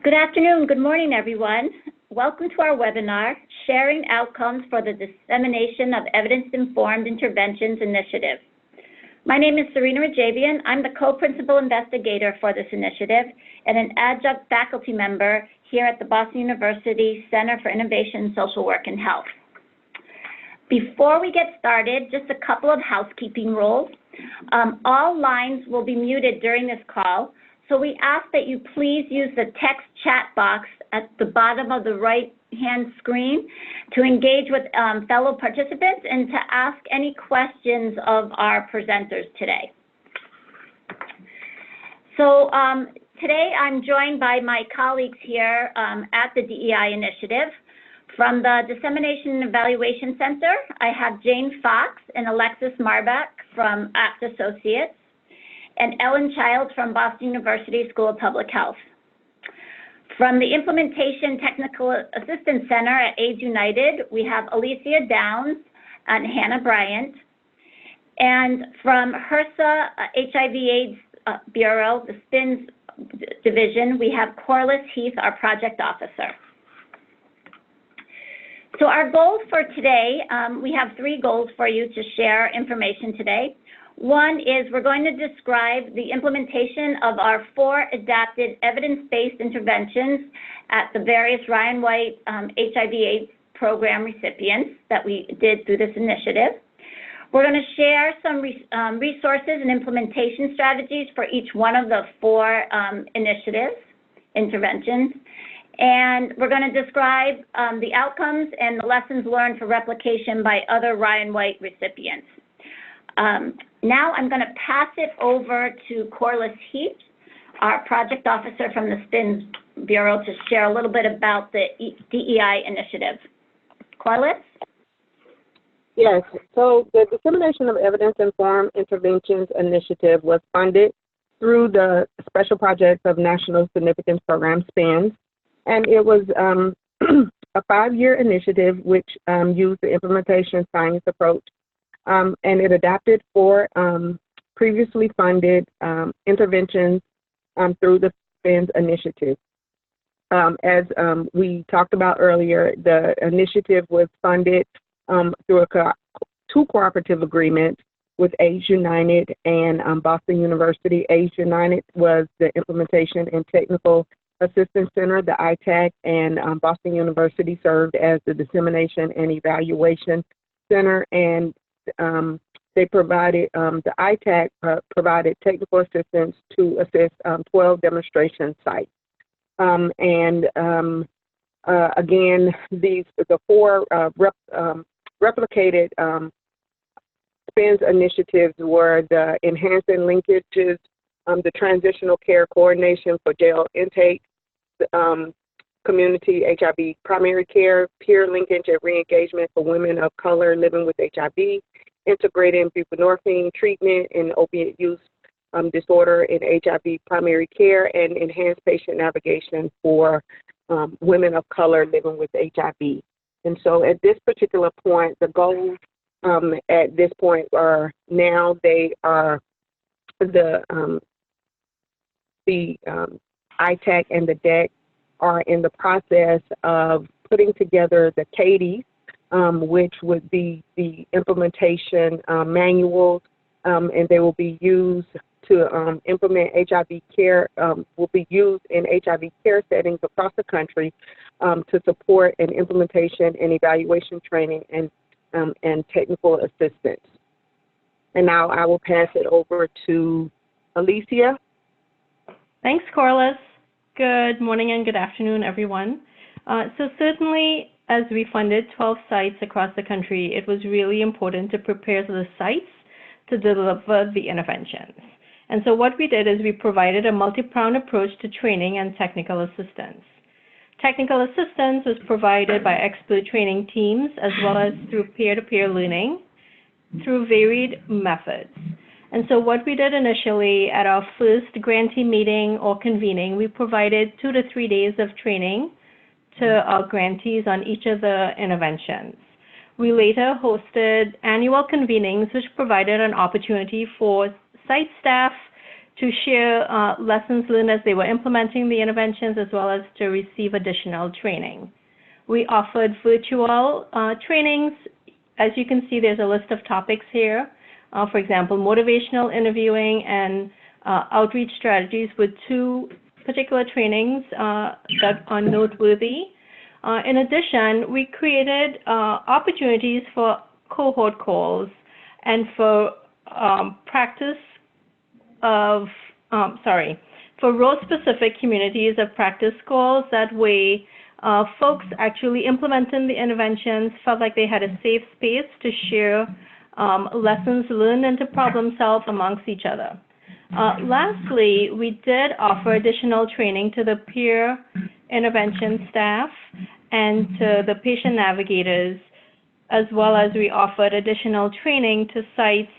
Good afternoon, good morning, everyone. Welcome to our webinar, Sharing Outcomes for the Dissemination of Evidence-Informed Interventions Initiative. My name is Serena Rajabian. I'm the co-principal investigator for this initiative and an adjunct faculty member here at the Boston University Center for Innovation in Social Work and Health. Before we get started, just a couple of housekeeping rules. All lines will be muted during this call, so we ask that you please use the text chat box at the bottom of the right-hand screen to engage with fellow participants and to ask any questions of our presenters today. So today I'm joined by my colleagues here at the DEI initiative. From the Dissemination and Evaluation Center, I have Jane Fox and Alexis Marbach from Abt Associates, and Ellen Childs from Boston University School of Public Health. From the Implementation Technical Assistance Center at AIDS United, we have Alicia Downs and Hannah Bryant. And from HRSA HIV AIDS Bureau, the SPNS division, we have Corliss Heath, our project officer. So our goals for today, we have 3 goals for you to share information today. One is we're going to describe the implementation of our 4 adapted evidence-based interventions at the various Ryan White HIV/AIDS program recipients that we did through this initiative. We're going to share some resources and implementation strategies for each one of the 4 interventions. And we're going to describe the outcomes and the lessons learned for replication by other Ryan White recipients. Now I'm going to pass it over to Corliss Heath, our project officer from the SPNS Bureau, to share a little bit about the DEI initiative. Corliss? Yes, so the Dissemination of Evidence-Informed Interventions Initiative was funded through the Special Projects of National Significance Program, SPNS, and it was a 5-year initiative which used the implementation science approach. And it adapted 4 previously funded interventions through the SPNS initiative. As we talked about earlier, the initiative was funded through 2 cooperative agreements with AIDS United and Boston University. AIDS United was the Implementation and Technical Assistance Center, the ITAC, and Boston University served as the Dissemination and Evaluation Center, and they provided, the ITAC provided technical assistance to assist 12 demonstration sites. Again, the 4 replicated SPNS initiatives were the Enhancing Linkages, the Transitional Care Coordination for Jail Intake, Community HIV Primary Care, Peer Linkage and Re-engagement for Women of Color living with HIV, Integrating Buprenorphine Treatment and Opiate Use Disorder in HIV Primary Care, and Enhanced Patient Navigation for women of color living with HIV. And so at this particular point, the goals at this point are now they are the ITAC and the DEC are in the process of putting together the CATIs, which would be the implementation manuals, and they will be used to implement HIV care, will be used in HIV care settings across the country to support an implementation and evaluation training and technical assistance. And now I will pass it over to Alicia. Thanks, Corliss. Good morning and good afternoon, everyone. So certainly, as we funded 12 sites across the country, it was really important to prepare the sites to deliver the interventions. And so what we did is we provided a multi-pronged approach to training and technical assistance. Technical assistance was provided by expert training teams as well as through peer-to-peer learning through varied methods. And so what we did initially at our first grantee meeting or convening, we provided 2 to 3 days of training to our grantees on each of the interventions. We later hosted annual convenings which provided an opportunity for site staff to share lessons learned as they were implementing the interventions, as well as to receive additional training. We offered virtual trainings. As you can see, there's a list of topics here. For example, motivational interviewing and outreach strategies with 2 particular trainings that are noteworthy. In addition, we created opportunities for cohort calls and for practice of, for role-specific communities of practice calls. That way, folks actually implementing the interventions felt like they had a safe space to share lessons learned and to problem solve amongst each other. Lastly, we did offer additional training to the peer intervention staff and to the patient navigators, as well as we offered additional training to sites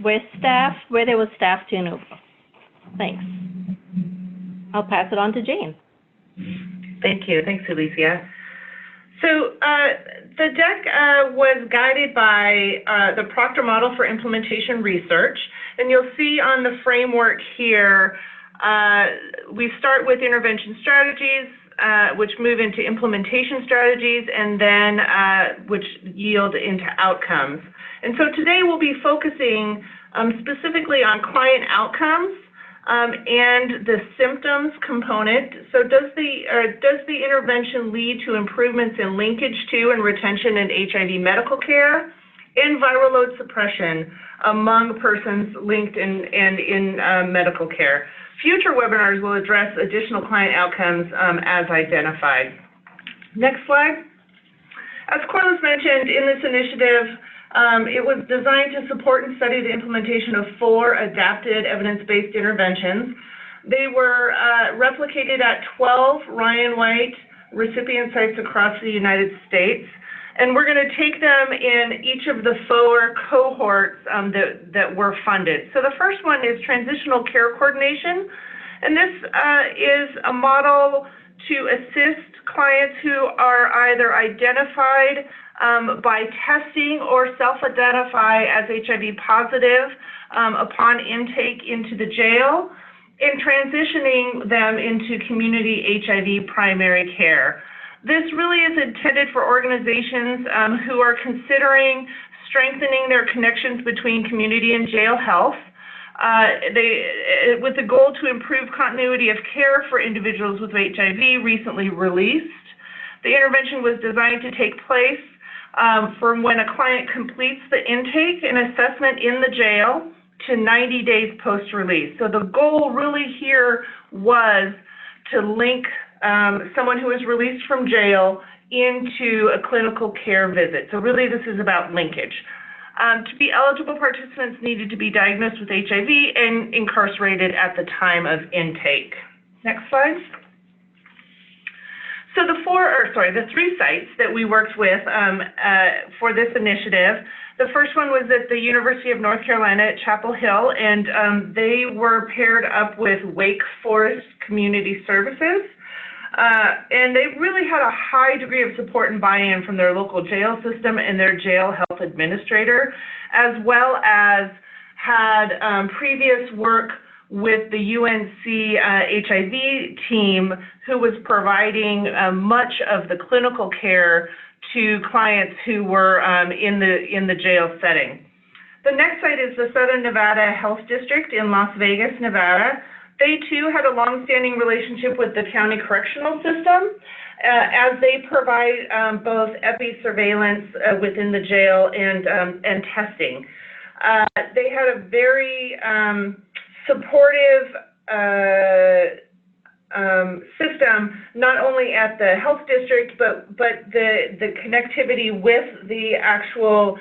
where there was staff turnover. Thanks. I'll pass it on to Jane. Thank you. Thanks, Alicia. So the deck was guided by the Proctor Model for Implementation Research, and you'll see on the framework here, we start with intervention strategies, which move into implementation strategies, and then which yield into outcomes. And so today we'll be focusing specifically on client outcomes and the symptoms component. So does the intervention lead to improvements in linkage to and retention in HIV medical care and viral load suppression among persons linked and in medical care? Future webinars will address additional client outcomes as identified. Next slide. As Corliss mentioned, in this initiative, it was designed to support and study the implementation of 4 adapted evidence-based interventions. They were replicated at 12 Ryan White recipient sites across the United States. And we're going to take them in each of the 4 cohorts that were funded. So the first one is Transitional Care Coordination. And this is a model to assist clients who are either identified by testing or self-identify as HIV positive upon intake into the jail, and transitioning them into community HIV primary care. This really is intended for organizations who are considering strengthening their connections between community and jail health, with the goal to improve continuity of care for individuals with HIV recently released. The intervention was designed to take place from when a client completes the intake and assessment in the jail to 90 days post-release. So the goal really here was to link someone who is released from jail into a clinical care visit. So really this is about linkage. To be eligible, participants needed to be diagnosed with HIV and incarcerated at the time of intake. Next slide. So the 3 sites that we worked with for this initiative, the first one was at the University of North Carolina at Chapel Hill, and they were paired up with Wake Forest Community Services. And they really had a high degree of support and buy-in from their local jail system and their jail health administrator, as well as had previous work with the UNC HIV team, who was providing much of the clinical care to clients who were in the jail setting. The next site is the Southern Nevada Health District in Las Vegas, Nevada. They too had a long-standing relationship with the county correctional system as they provide both epi surveillance within the jail and testing. They had a very supportive system, not only at the health district, but the connectivity with the actual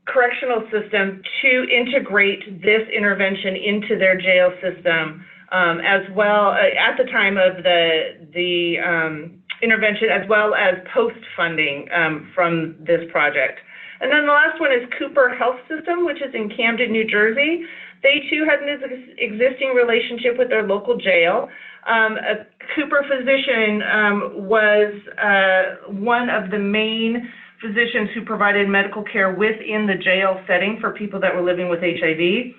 correctional system to integrate this intervention into their jail system as well at the time of the intervention, as well as post-funding from this project. And then the last one is Cooper Health System, which is in Camden, New Jersey. They too had an existing relationship with their local jail. A Cooper physician was one of the main physicians who provided medical care within the jail setting for people that were living with HIV.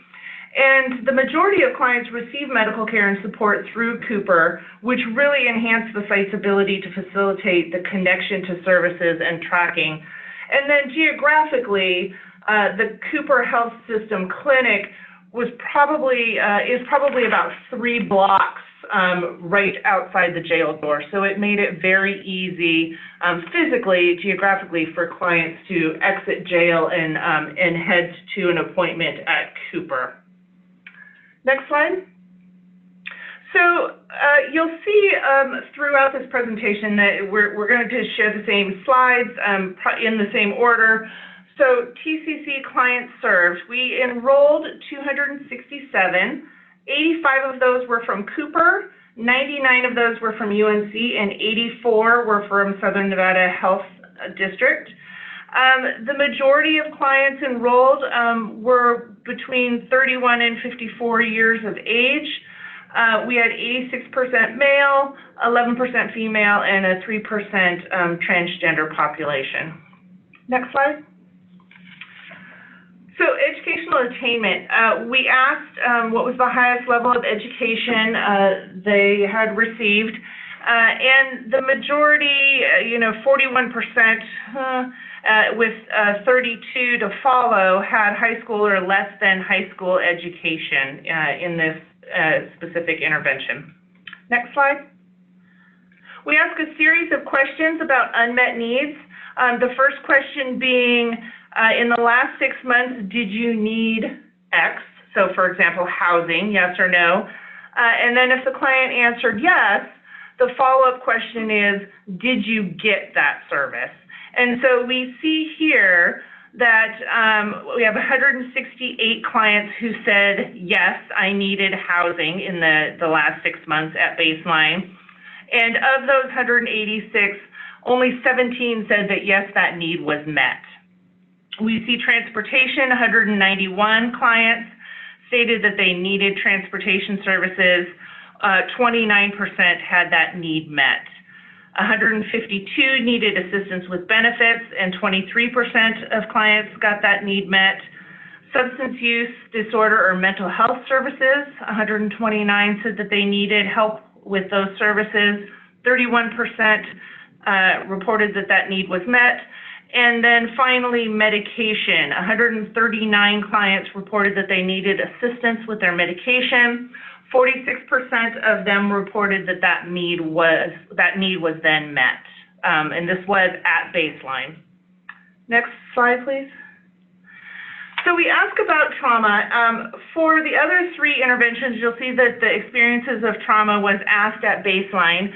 And the majority of clients receive medical care and support through Cooper, which really enhanced the site's ability to facilitate the connection to services and tracking. And then geographically, the Cooper Health System clinic is probably about 3 blocks right outside the jail door. So it made it very easy physically, geographically, for clients to exit jail and head to an appointment at Cooper. Next slide. So you'll see throughout this presentation that we're going to share the same slides in the same order. So TCC Clients Served, we enrolled 267. 85 of those were from Cooper, 99 of those were from UNC, and 84 were from Southern Nevada Health District. The majority of clients enrolled were between 31 and 54 years of age. We had 86% male, 11% female, and a 3% transgender population. Next slide. So educational attainment, we asked what was the highest level of education they had received, and the majority, 41%, with 32 to follow, had high school or less than high school education in this specific intervention. Next slide. We ask a series of questions about unmet needs. The first question being, in the last 6 months, did you need X? So for example, housing, yes or no. And then if the client answered yes, the follow-up question is, did you get that service? And so we see here that we have 168 clients who said, yes, I needed housing in the last 6 months at baseline. And of those 186, only 17 said that, yes, that need was met. We see transportation, 191 clients stated that they needed transportation services. 29% had that need met. 152 needed assistance with benefits, and 23% of clients got that need met. Substance use disorder or mental health services, 129 said that they needed help with those services. 31% reported that that need was met. And then finally, medication. 139 clients reported that they needed assistance with their medication. 46% of them reported that that need was then met, and this was at baseline. Next slide, please. So we ask about trauma. For the other 3 interventions, you'll see that the experiences of trauma was asked at baseline.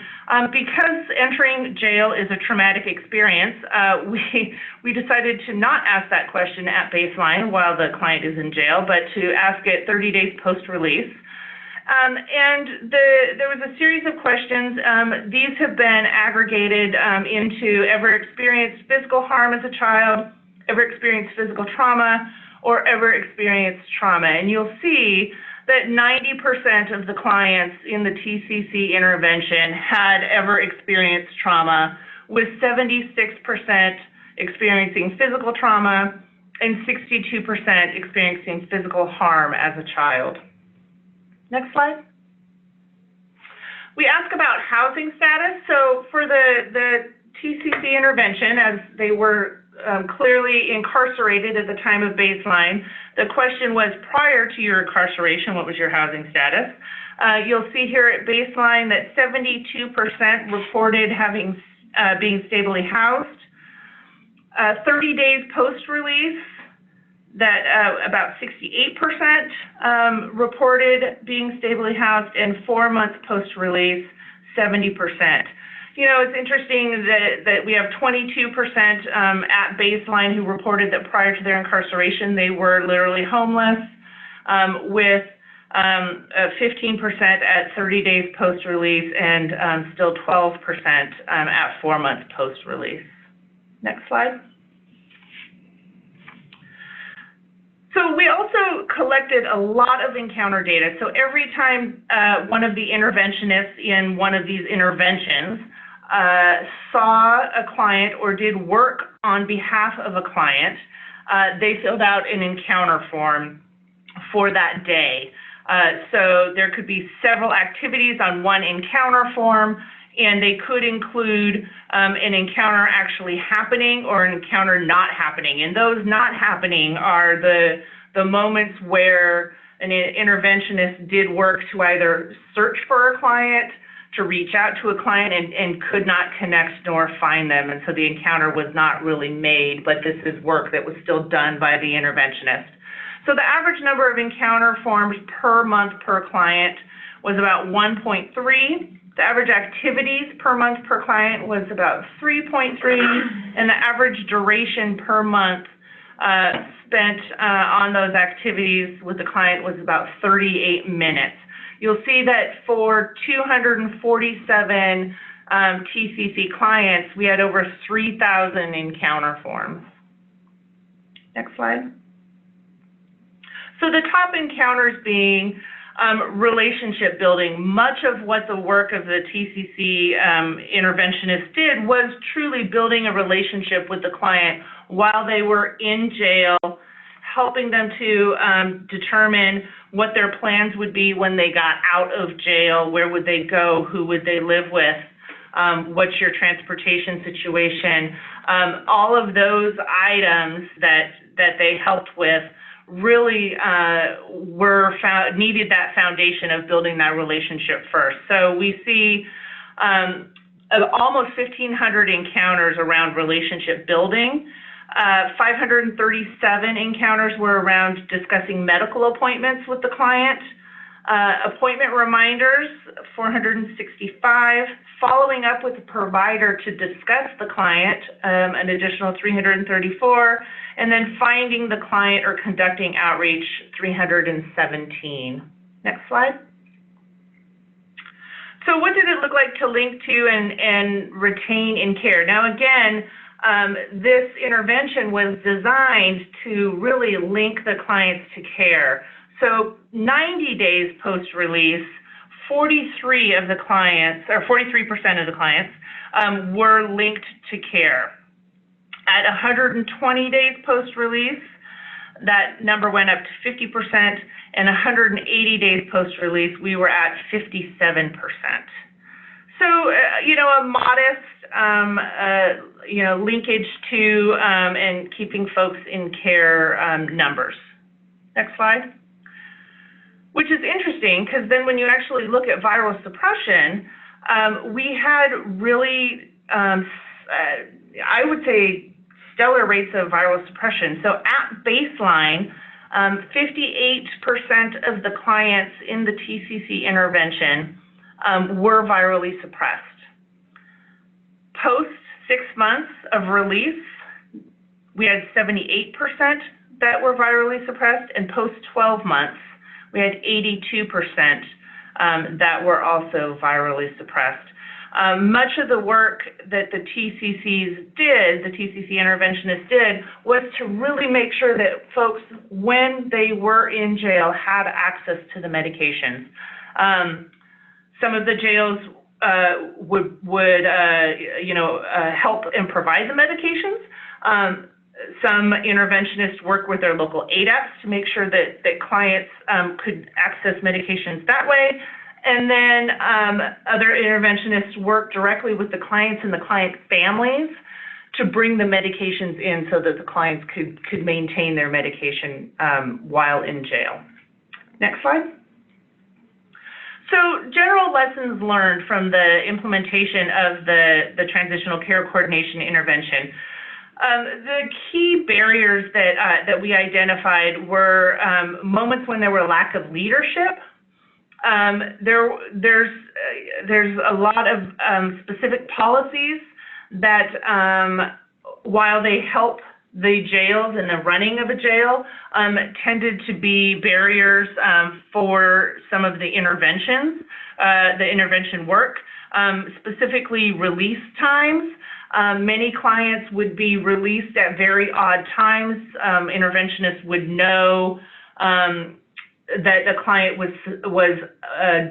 Because entering jail is a traumatic experience, we decided to not ask that question at baseline while the client is in jail, but to ask it 30 days post-release. And there was a series of questions. These have been aggregated into ever experienced physical harm as a child, ever experienced physical trauma, or ever experienced trauma. And you'll see that 90% of the clients in the TCC intervention had ever experienced trauma, with 76% experiencing physical trauma and 62% experiencing physical harm as a child. Next slide. We ask about housing status. So for the TCC intervention, as they were clearly incarcerated at the time of baseline, the question was, prior to your incarceration, what was your housing status? You'll see here at baseline that 72% reported being stably housed. 30 days post-release, that about 68% reported being stably housed, and 4 months post-release, 70%. It's interesting that we have 22% at baseline who reported that prior to their incarceration they were literally homeless, with 15% at 30 days post-release, and still 12% at 4 months post-release. Next slide. So we also collected a lot of encounter data. So every time one of the interventionists in one of these interventions saw a client or did work on behalf of a client, they filled out an encounter form for that day. So there could be several activities on one encounter form, and they could include an encounter actually happening or an encounter not happening. And those not happening are the moments where an interventionist did work to either search for a client, to reach out to a client, and could not connect nor find them. And so the encounter was not really made, but this is work that was still done by the interventionist. So the average number of encounter forms per month per client was about 1.3. The average activities per month per client was about 3.3, and the average duration per month spent on those activities with the client was about 38 minutes. You'll see that for 247 TCC clients, we had over 3,000 encounter forms. Next slide. So the top encounters being relationship building. Much of what the work of the TCC interventionist did was truly building a relationship with the client while they were in jail, helping them to determine what their plans would be when they got out of jail, where would they go, who would they live with, what's your transportation situation. All of those items that they helped with really needed that foundation of building that relationship first. So we see almost 1,500 encounters around relationship building. 537 encounters were around discussing medical appointments with the client. Appointment reminders, 465. Following up with the provider to discuss the client, an additional 334. And then finding the client or conducting outreach, 317. Next slide. So what did it look like to link to and retain in care? Now again, this intervention was designed to really link the clients to care. So 90 days post-release, 43% of the clients were linked to care. At 120 days post-release, that number went up to 50%, and 180 days post-release, we were at 57%. So, a modest, linkage to and keeping folks in care numbers. Next slide. Which is interesting, because then when you actually look at viral suppression, we had really, I would say, stellar rates of viral suppression. So at baseline, 58% of the clients in the TCC intervention were virally suppressed. Post 6 months of release, we had 78% that were virally suppressed, and post 12 months, we had 82% that were also virally suppressed. Much of the work that the TCCs did, the TCC interventionists did, was to really make sure that folks, when they were in jail, had access to the medications. Some of the jails would help and provide the medications. Some interventionists work with their local ADAPs to make sure that clients could access medications that way. And then other interventionists work directly with the clients and the client families to bring the medications in so that the clients could maintain their medication while in jail. Next slide. So general lessons learned from the implementation of the Transitional Care Coordination intervention. The key barriers that we identified were moments when there were lack of leadership. There's a lot of specific policies that, while they help the jails and the running of a jail, tended to be barriers for some of the interventions, the intervention work, specifically release times. Many clients would be released at very odd times. Interventionists would know that the client was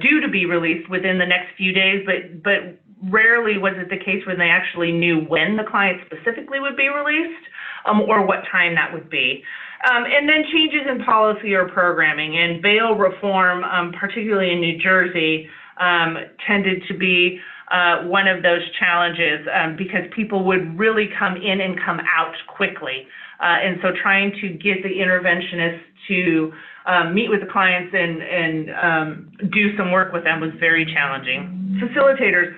due to be released within the next few days, but rarely was it the case when they actually knew when the client specifically would be released or what time that would be. And then changes in policy or programming, and bail reform, particularly in New Jersey, tended to be one of those challenges because people would really come in and come out quickly. And so trying to get the interventionists to meet with the clients and do some work with them was very challenging. Facilitators,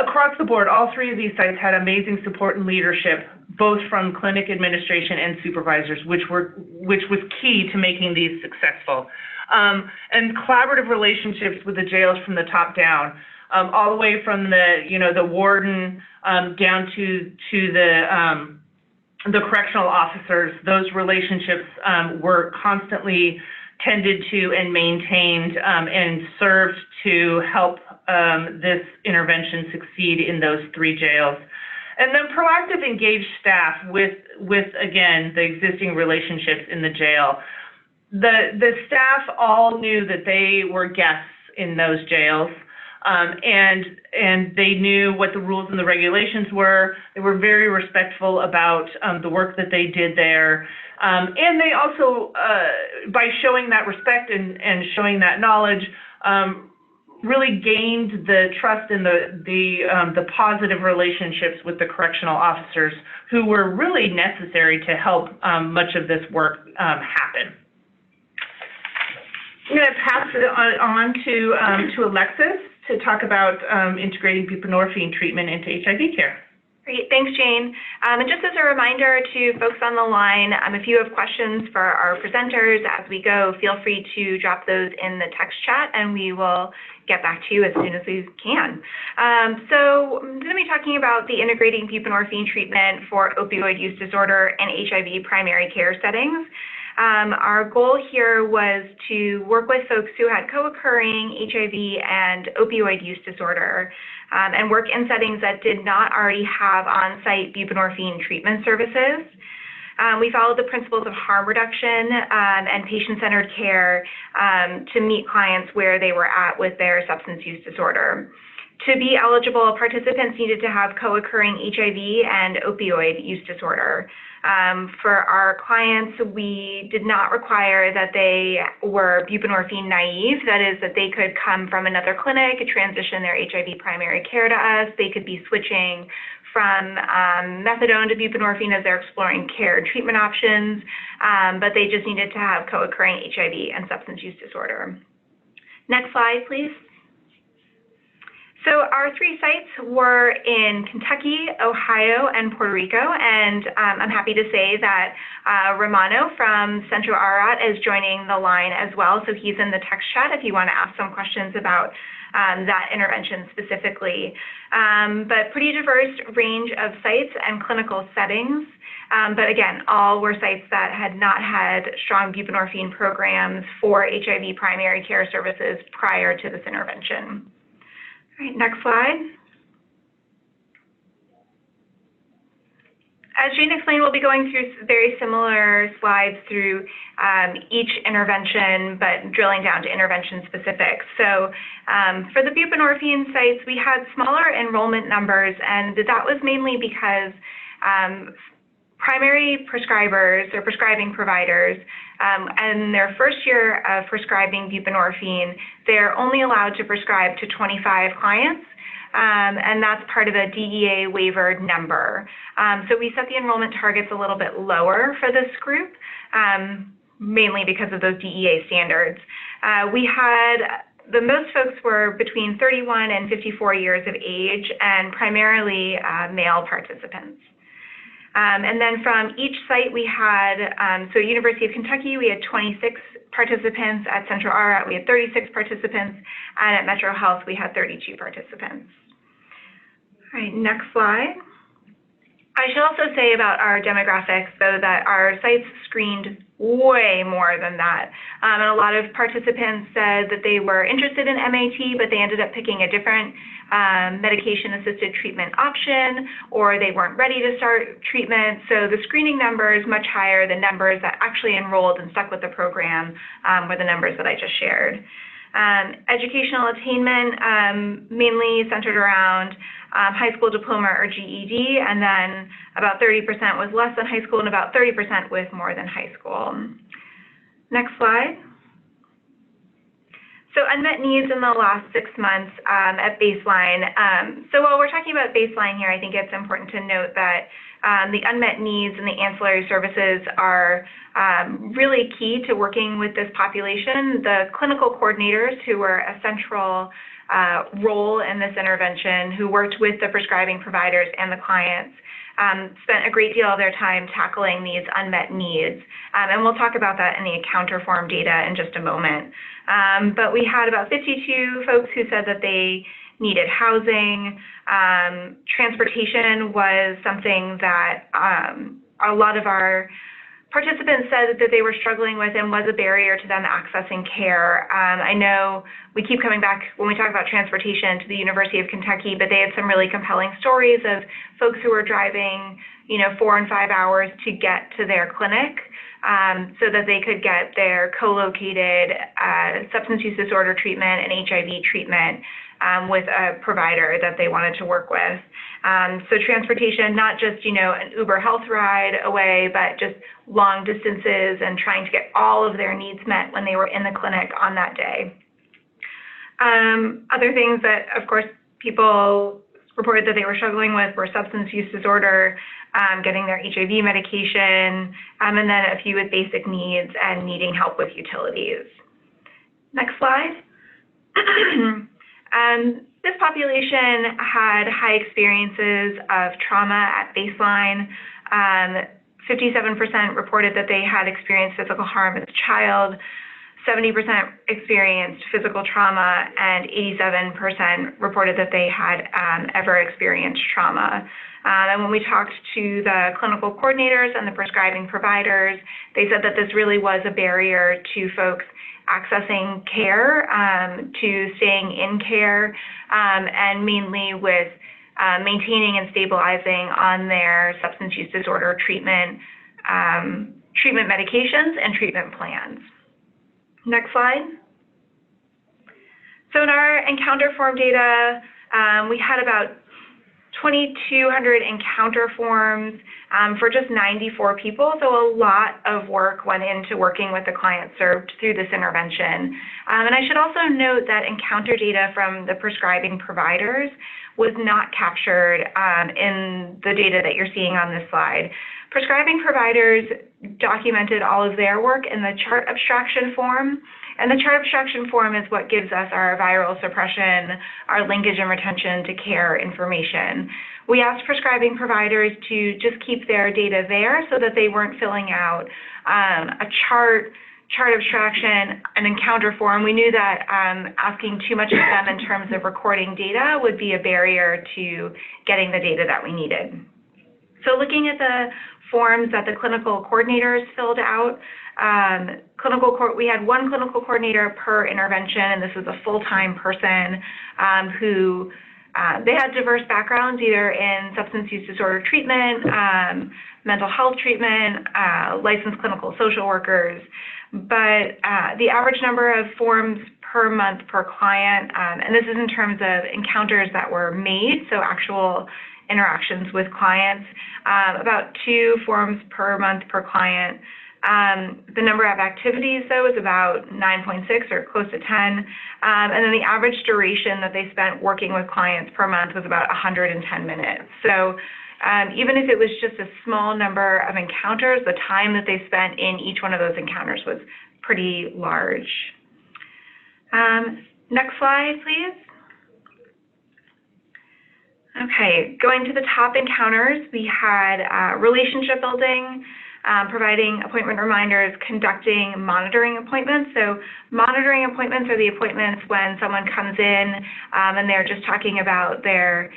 across the board, all three of these sites had amazing support and leadership, both from clinic administration and supervisors, which was key to making these successful. And collaborative relationships with the jails from the top down, all the way from the warden down to the correctional officers. Those relationships were constantly tended to and maintained and served to help this intervention succeed in those three jails. And then proactive engaged staff with again, the existing relationships in the jail. The staff all knew that they were guests in those jails, and they knew what the rules and the regulations were. They were very respectful about the work that they did there. And they also, by showing that respect and showing that knowledge, really gained the trust and the positive relationships with the correctional officers, who were really necessary to help much of this work happen. I'm going to pass it on to Alexis to talk about integrating buprenorphine treatment into HIV care. Great, thanks, Jane. And just as a reminder to folks on the line, if you have questions for our presenters as we go, feel free to drop those in the text chat and we will get back to you as soon as we can. So I'm going to be talking about the integrating buprenorphine treatment for opioid use disorder and HIV primary care settings. Our goal here was to work with folks who had co-occurring HIV and opioid use disorder and work in settings that did not already have on-site buprenorphine treatment services. We followed the principles of harm reduction and patient-centered care to meet clients where they were at with their substance use disorder. To be eligible, participants needed to have co-occurring HIV and opioid use disorder. For our clients, we did not require that they were buprenorphine naive. That is, that they could come from another clinic, transition their HIV primary care to us. They could be switching from methadone to buprenorphine as they're exploring care and treatment options, but they just needed to have co-occurring HIV and substance use disorder. Next slide, please. So our three sites were in Kentucky, Ohio, and Puerto Rico, and I'm happy to say that Romano from Centro Arat is joining the line as well, so he's in the text chat if you want to ask some questions about that intervention specifically. But pretty diverse range of sites and clinical settings, but again, all were sites that had not had strong buprenorphine programs for HIV primary care services prior to this intervention. All right, next slide. As Jane explained, we'll be going through very similar slides through each intervention, but drilling down to intervention specifics. So for the buprenorphine sites, we had smaller enrollment numbers, and that was mainly because primary prescribers or prescribing providers, in their first year of prescribing buprenorphine, they're only allowed to prescribe to 25 clients, and that's part of a DEA waivered number. So we set the enrollment targets a little bit lower for this group, mainly because of those DEA standards. We had the most folks were between 31 and 54 years of age, and primarily male participants. And then from each site we had, so University of Kentucky, we had 26 participants. At Centro Arat, we had 36 participants. And at Metro Health, we had 32 participants. All right, next slide. I should also say about our demographics, though, that our sites screened way more than that. And a lot of participants said that they were interested in MAT, but they ended up picking a different medication-assisted treatment option, or they weren't ready to start treatment. So the screening number is much higher. The numbers that actually enrolled and stuck with the program were the numbers that I just shared. Educational attainment, mainly centered around high school diploma or GED, and then about 30% was less than high school and about 30% with more than high school. Next slide. So unmet needs in the last 6 months at baseline. So while we're talking about baseline here, I think it's important to note that the unmet needs and the ancillary services are really key to working with this population. The clinical coordinators, who were a central role in this intervention, who worked with the prescribing providers and the clients, spent a great deal of their time tackling these unmet needs. And we'll talk about that in the encounter form data in just a moment. But we had about 52 folks who said that they needed housing. Transportation was something that a lot of our participants said that they were struggling with and was a barrier to them accessing care. I know we keep coming back when we talk about transportation to the University of Kentucky, but they had some really compelling stories of folks who were driving, 4 and 5 hours to get to their clinic so that they could get their co-located substance use disorder treatment and HIV treatment with a provider that they wanted to work with. So transportation, not just, an Uber health ride away, but just long distances and trying to get all of their needs met when they were in the clinic on that day. Other things that, of course, people reported that they were struggling with were substance use disorder, getting their HIV medication, and then a few with basic needs and needing help with utilities. Next slide. This population had high experiences of trauma at baseline. 57% reported that they had experienced physical harm as a child, 70% experienced physical trauma, and 87% reported that they had ever experienced trauma. And when we talked to the clinical coordinators and the prescribing providers, they said that this really was a barrier to folks accessing care, to staying in care, and mainly with maintaining and stabilizing on their substance use disorder treatment medications and treatment plans. Next slide. So in our encounter form data, we had about 2,200 encounter forms for just 94 people, so a lot of work went into working with the clients served through this intervention. And I should also note that encounter data from the prescribing providers was not captured in the data that you're seeing on this slide. Prescribing providers documented all of their work in the chart abstraction form, and the chart abstraction form is what gives us our viral suppression, our linkage and retention to care information. We asked prescribing providers to just keep their data there so that they weren't filling out a chart abstraction, an encounter form. We knew that asking too much of them in terms of recording data would be a barrier to getting the data that we needed. So looking at the forms that the clinical coordinators filled out, we had one clinical coordinator per intervention, and this was a full-time person who they had diverse backgrounds, either in substance use disorder treatment, mental health treatment, licensed clinical social workers. But the average number of forms per month per client, and this is in terms of encounters that were made, so actual interactions with clients, about 2 forms per month per client. The number of activities, though, is about 9.6 or close to 10. And then the average duration that they spent working with clients per month was about 110 minutes. So even if it was just a small number of encounters, the time that they spent in each one of those encounters was pretty large. Next slide, please. Okay, going to the top encounters, we had relationship building, providing appointment reminders, conducting monitoring appointments. So monitoring appointments are the appointments when someone comes in and they're just talking about their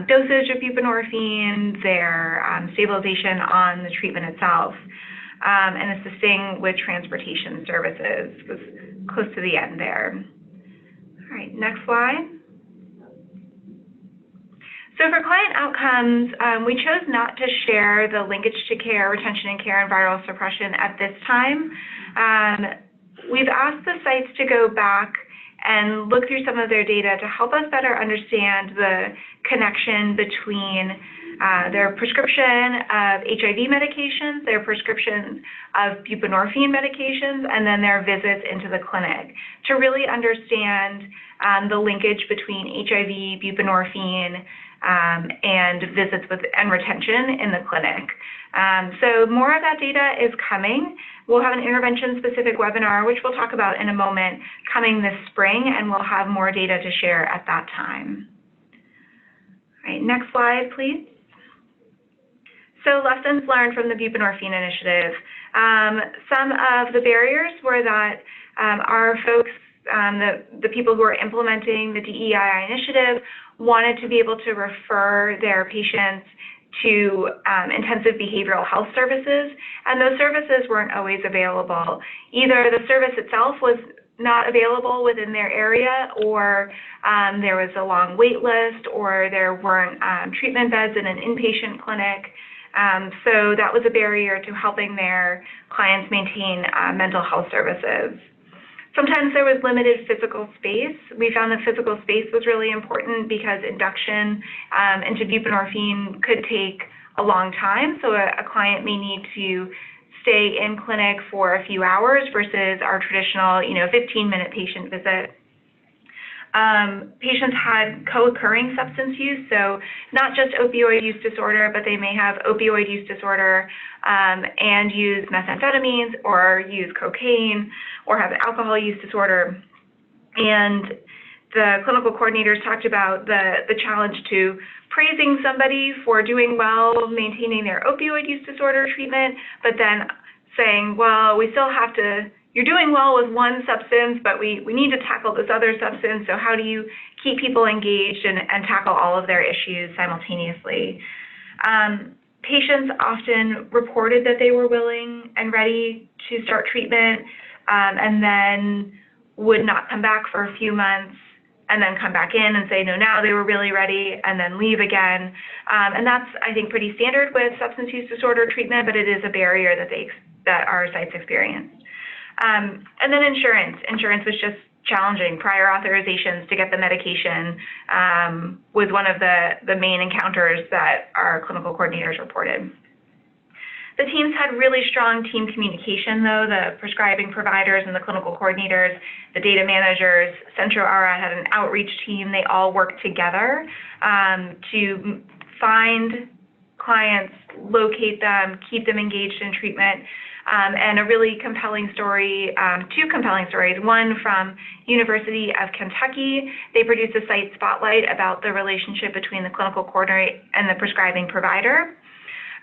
dosage of buprenorphine, their stabilization on the treatment itself, and assisting with transportation services. Was close to the end there. All right, next slide. So for client outcomes, we chose not to share the linkage to care, retention and care, and viral suppression at this time. We've asked the sites to go back and look through some of their data to help us better understand the connection between their prescription of HIV medications, their prescriptions of buprenorphine medications, and then their visits into the clinic to really understand the linkage between HIV, buprenorphine, and visits and retention in the clinic. So more of that data is coming. We'll have an intervention-specific webinar, which we'll talk about in a moment, coming this spring, and we'll have more data to share at that time. All right, next slide, please. So lessons learned from the buprenorphine initiative. Some of the barriers were that our folks, the people who are implementing the DEII initiative, wanted to be able to refer their patients to intensive behavioral health services, and those services weren't always available. Either the service itself was not available within their area, or there was a long wait list, or there weren't treatment beds in an inpatient clinic. So that was a barrier to helping their clients maintain mental health services. Sometimes there was limited physical space. We found that physical space was really important because induction into buprenorphine could take a long time. So a client may need to stay in clinic for a few hours versus our traditional, 15-minute patient visit. Patients had co-occurring substance use, so not just opioid use disorder, but they may have opioid use disorder and use methamphetamines or use cocaine or have alcohol use disorder. And the clinical coordinators talked about the challenge to praising somebody for doing well, maintaining their opioid use disorder treatment, but then saying, well, we still have to, you're doing well with one substance, but we need to tackle this other substance. So how do you keep people engaged and tackle all of their issues simultaneously? Patients often reported that they were willing and ready to start treatment and then would not come back for a few months and then come back in and say, no, now they were really ready, and then leave again. And that's, I think, pretty standard with substance use disorder treatment, but it is a barrier that our sites experience. And then insurance. Insurance was just challenging. Prior authorizations to get the medication was one of the main encounters that our clinical coordinators reported. The teams had really strong team communication, though. The prescribing providers and the clinical coordinators, the data managers, Centro ARA had an outreach team. They all worked together to find clients, locate them, keep them engaged in treatment. And a really compelling story, two compelling stories, one from University of Kentucky. They produced a site spotlight about the relationship between the clinical coordinator and the prescribing provider.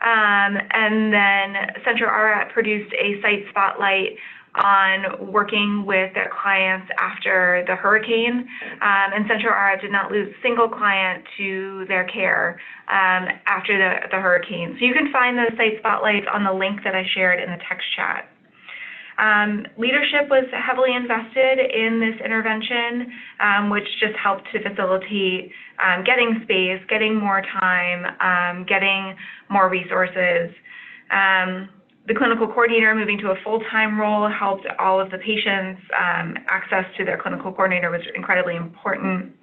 And then Centro ARA produced a site spotlight on working with their clients after the hurricane. And Centro ARA did not lose a single client to their care after the hurricane. So you can find those site spotlights on the link that I shared in the text chat. Leadership was heavily invested in this intervention, which just helped to facilitate getting space, getting more time, getting more resources. The clinical coordinator moving to a full-time role helped all of the patients. Access to their clinical coordinator was incredibly important.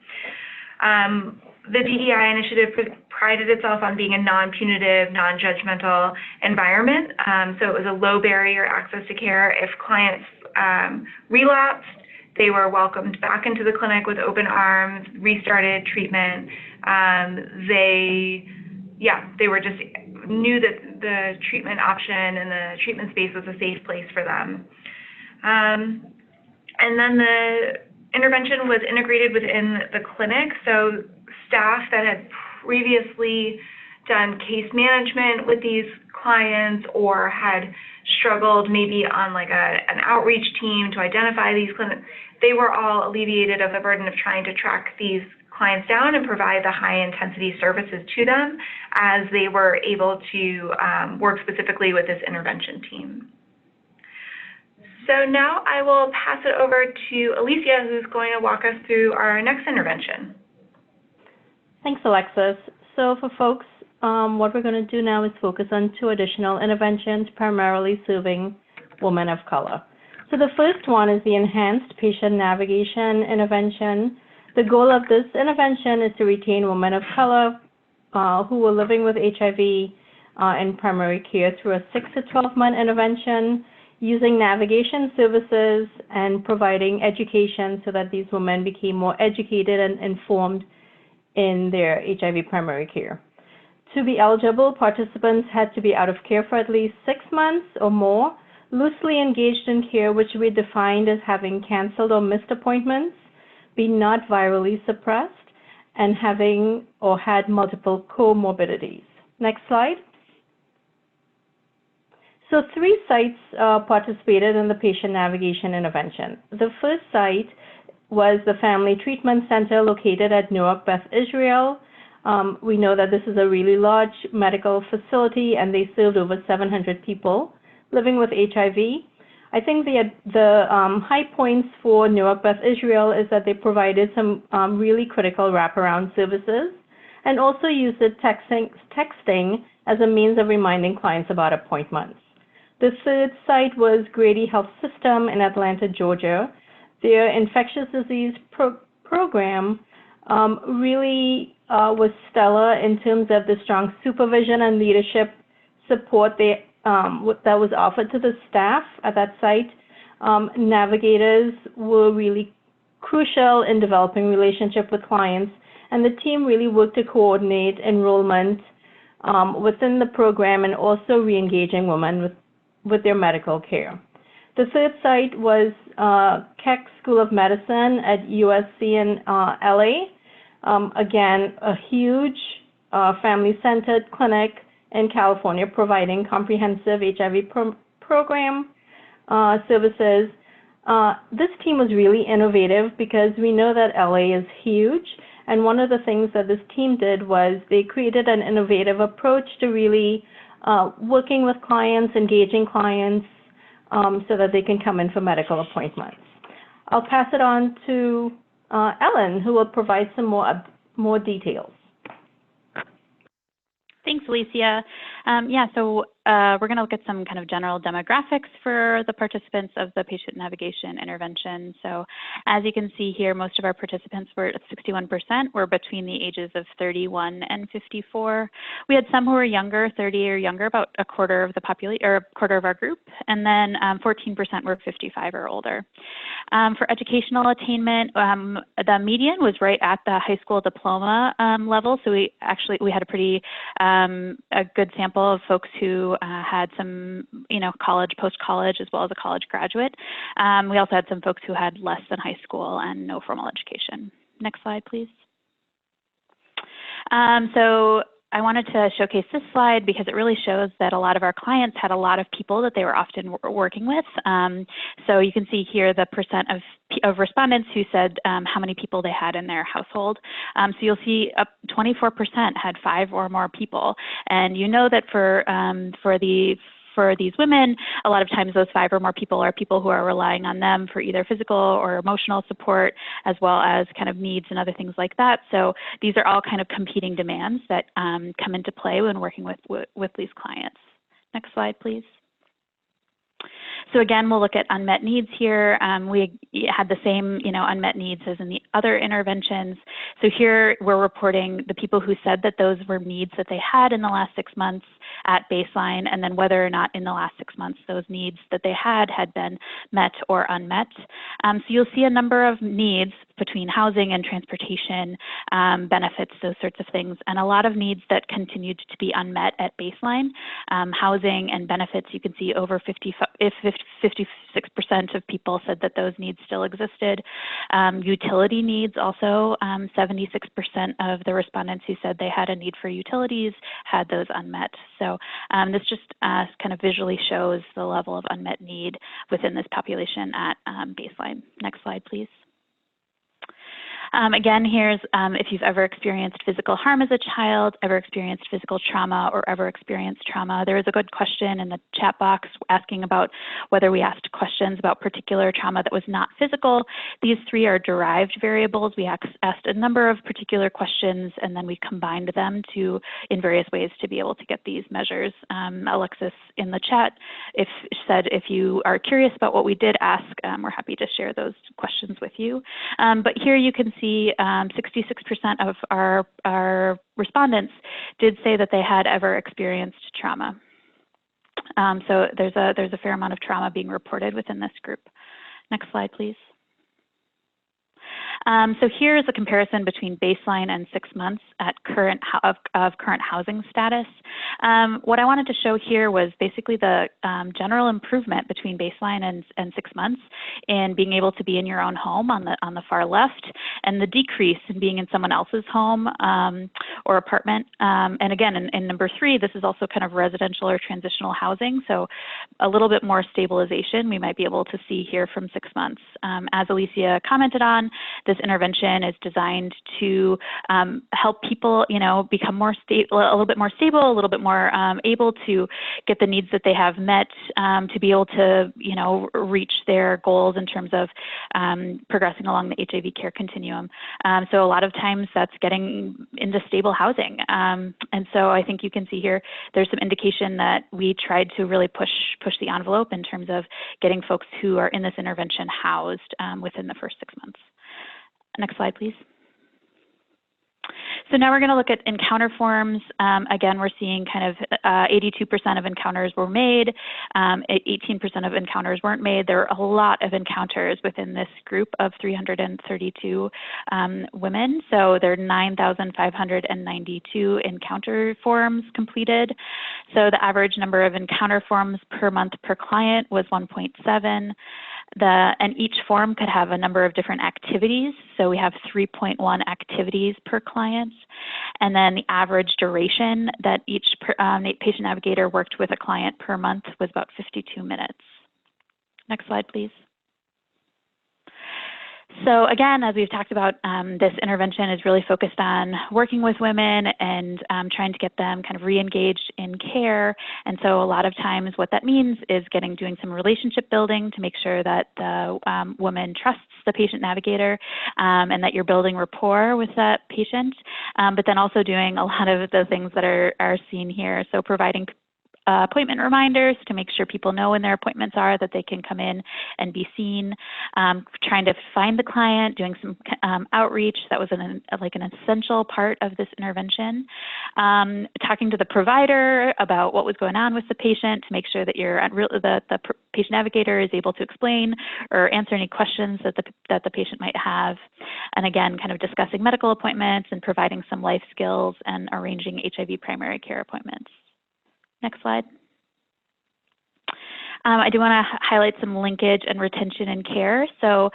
The DEI initiative prided itself on being a non-punitive, non-judgmental environment. So it was a low barrier access to care. If clients relapsed, they were welcomed back into the clinic with open arms, restarted treatment. They were just knew that the treatment option and the treatment space was a safe place for them. And then the intervention was integrated within the clinic. So staff that had previously done case management with these clients or had struggled maybe on like an outreach team to identify these clinics, they were all alleviated of the burden of trying to track these clients down and provide the high-intensity services to them as they were able to work specifically with this intervention team. So now I will pass it over to Alicia, who's going to walk us through our next intervention. Thanks, Alexis. So for folks, what we're going to do now is focus on two additional interventions, primarily serving women of color. So the first one is the enhanced patient navigation intervention. The goal of this intervention is to retain women of color who were living with HIV in primary care through a 6 to 12-month intervention, using navigation services and providing education so that these women became more educated and informed in their HIV primary care. To be eligible, participants had to be out of care for at least 6 months or more, loosely engaged in care, which we defined as having canceled or missed appointments, be not virally suppressed, and having or had multiple comorbidities. Next slide. So 3 sites participated in the patient navigation intervention. The first site was the Family Treatment Center located at Newark, Beth Israel. We know that this is a really large medical facility, and they served over 700 people living with HIV. I think the high points for Newark Beth Israel is that they provided some really critical wraparound services and also used the texting as a means of reminding clients about appointments. The third site was Grady Health System in Atlanta, Georgia. Their infectious disease program really was stellar in terms of the strong supervision and leadership support that was offered to the staff at that site. Navigators were really crucial in developing relationship with clients, and the team really worked to coordinate enrollment within the program and also re-engaging women with their medical care. The third site was Keck School of Medicine at USC in LA. Again, a huge family-centered clinic in California providing comprehensive HIV program services. This team was really innovative because we know that LA is huge, and one of the things that this team did was they created an innovative approach to really working with clients, engaging clients, so that they can come in for medical appointments. I'll pass it on to Ellen, who will provide some more details. Thanks, Alicia. So we're going to look at some kind of general demographics for the participants of the patient navigation intervention. So as you can see here, most of our participants were 61% were between the ages of 31 and 54. We had some who were younger, 30 or younger, about a quarter of the population, or a quarter of our group, and then 14% were 55 or older. For educational attainment, the median was right at the high school diploma level. So we had a pretty a good sample of folks who had some, college, post-college, as well as a college graduate. We also had some folks who had less than high school and no formal education. Next slide, please. So I wanted to showcase this slide because it really shows that a lot of our clients had a lot of people that they were often working with. So you can see here the percent of respondents who said how many people they had in their household. So you'll see 24% had 5 or more people. And you know that for these women, a lot of times those 5 or more people are people who are relying on them for either physical or emotional support, as well as kind of needs and other things like that. So these are all kind of competing demands that come into play when working with these clients. Next slide, please. So again, we'll look at unmet needs here. We had the same, unmet needs as in the other interventions. So here we're reporting the people who said that those were needs that they had in the last 6 months at baseline, and then whether or not in the last 6 months those needs that they had been met or unmet. So you'll see a number of needs between housing and transportation, benefits, those sorts of things, and a lot of needs that continued to be unmet at baseline. Housing and benefits, you can see over 56% of people said that those needs still existed. Utility needs also, 76% of the respondents who said they had a need for utilities had those unmet. So this just kind of visually shows the level of unmet need within this population at baseline. Next slide, please. Again, here's if you've ever experienced physical harm as a child, ever experienced physical trauma, or ever experienced trauma. There is a good question in the chat box asking about whether we asked questions about particular trauma that was not physical. These three are derived variables. We asked a number of particular questions, and then we combined them in various ways to be able to get these measures. Alexis in the chat said if you are curious about what we did ask, we're happy to share those questions with you. But here you can see 66% of our respondents did say that they had ever experienced trauma. So there's a fair amount of trauma being reported within this group. Next slide, please. So here's a comparison between baseline and 6 months at current housing status. What I wanted to show here was basically the general improvement between baseline and 6 months in being able to be in your own home on the far left, and the decrease in being in someone else's home or apartment. And again, in number 3, this is also kind of residential or transitional housing, so a little bit more stabilization we might be able to see here from 6 months. As Alicia commented on, this intervention is designed to help people, become more stable, a little bit more stable, a little bit more able to get the needs that they have met, to be able to, reach their goals in terms of progressing along the HIV care continuum. So a lot of times that's getting into stable housing. And so I think you can see here, there's some indication that we tried to really push the envelope in terms of getting folks who are in this intervention housed within the first 6 months. Next slide, please. So now we're going to look at encounter forms. Again, we're seeing kind of 82% of encounters were made, 18% of encounters weren't made. There are a lot of encounters within this group of 332 women. So there are 9,592 encounter forms completed. So the average number of encounter forms per month per client was 1.7. And each form could have a number of different activities. So we have 3.1 activities per client. And then the average duration that each patient navigator worked with a client per month was about 52 minutes. Next slide, please. So again, as we've talked about, this intervention is really focused on working with women and trying to get them kind of re-engaged in care. And so a lot of times what that means is doing some relationship building to make sure that the woman trusts the patient navigator and that you're building rapport with that patient, but then also doing a lot of the things that are seen here. So providing appointment reminders to make sure people know when their appointments are, that they can come in and be seen, trying to find the client, doing some outreach. That was an essential part of this intervention. Talking to the provider about what was going on with the patient to make sure that the patient navigator is able to explain or answer any questions that the patient might have. And again, kind of discussing medical appointments and providing some life skills and arranging HIV primary care appointments. Next slide. I do want to highlight some linkage and retention in care. So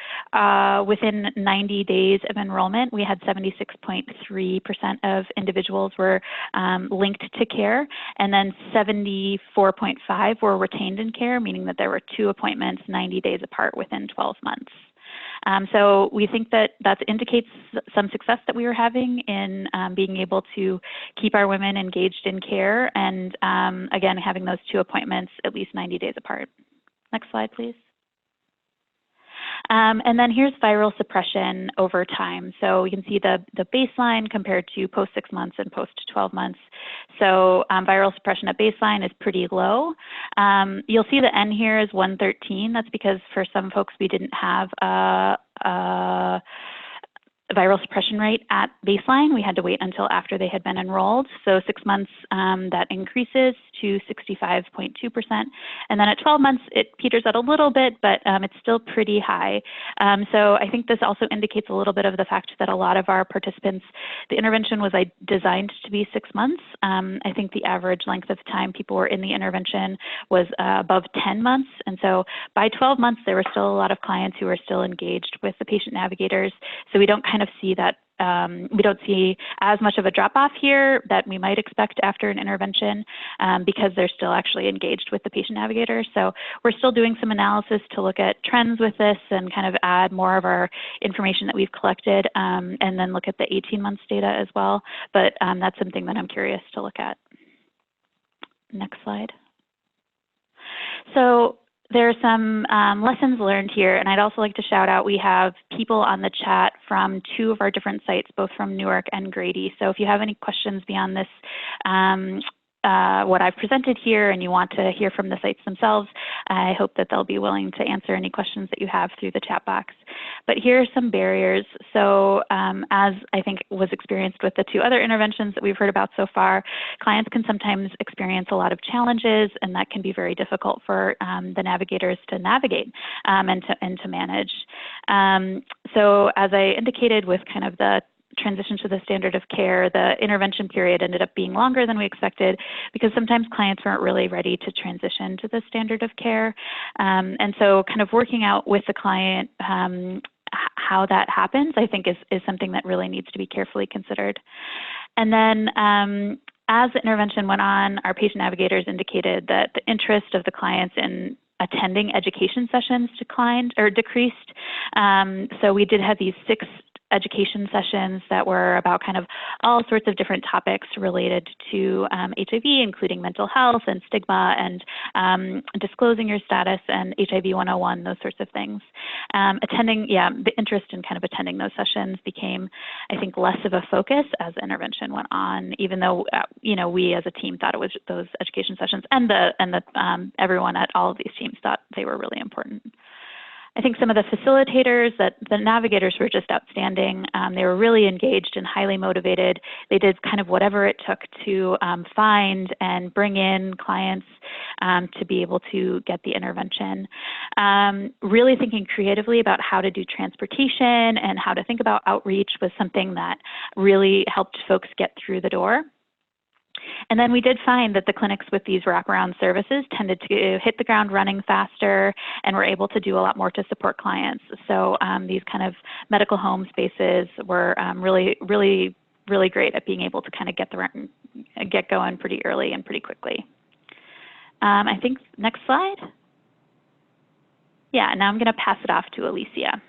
within 90 days of enrollment, we had 76.3% of individuals were linked to care, and then 74.5% were retained in care, meaning that there were 2 appointments 90 days apart within 12 months. So we think that indicates some success that we were having in being able to keep our women engaged in care and, again, having those 2 appointments at least 90 days apart. Next slide, please. And then here's viral suppression over time. So you can see the baseline compared to post 6 months and post 12 months. So viral suppression at baseline is pretty low. You'll see the N here is 113. That's because for some folks we didn't have a viral suppression rate at baseline. We had to wait until after they had been enrolled. So 6 months, that increases to 65.2%. And then at 12 months, it peters out a little bit, but it's still pretty high. So I think this also indicates a little bit of the fact that a lot of our participants, the intervention was designed to be 6 months. I think the average length of time people were in the intervention was above 10 months. And so by 12 months, there were still a lot of clients who were still engaged with the patient navigators. So we don't kind kind of see that we don't see as much of a drop-off here that we might expect after an intervention because they're still actually engaged with the patient navigator. So we're still doing some analysis to look at trends with this and kind of add more of our information that we've collected and then look at the 18 months data as well. But that's something that I'm curious to look at. Next slide. So there are some lessons learned here, and I'd also like to shout out, we have people on the chat from 2 of our different sites, both from Newark and Grady. So if you have any questions beyond this, what I've presented here, and you want to hear from the sites themselves, I hope that they'll be willing to answer any questions that you have through the chat box. But here are some barriers. So as I think was experienced with the 2 other interventions that we've heard about so far, clients can sometimes experience a lot of challenges, and that can be very difficult for the navigators to navigate and to manage. So as I indicated with kind of the transition to the standard of care, the intervention period ended up being longer than we expected because sometimes clients weren't really ready to transition to the standard of care. And so kind of working out with the client how that happens, I think is something that really needs to be carefully considered. And then as the intervention went on, our patient navigators indicated that the interest of the clients in attending education sessions declined or decreased. So we did have these 6 education sessions that were about kind of all sorts of different topics related to HIV, including mental health and stigma and disclosing your status and HIV 101, those sorts of things. The interest in kind of attending those sessions became, I think, less of a focus as the intervention went on, even though, we as a team thought it was those education sessions and everyone at all of these teams thought they were really important. I think some of the facilitators, the navigators were just outstanding. They were really engaged and highly motivated. They did kind of whatever it took to find and bring in clients to be able to get the intervention. Really thinking creatively about how to do transportation and how to think about outreach was something that really helped folks get through the door. And then we did find that the clinics with these wraparound services tended to hit the ground running faster and were able to do a lot more to support clients. So these kind of medical home spaces were really great at being able to kind of get going pretty early and pretty quickly. I think next slide. Yeah, now I'm going to pass it off to Alicia.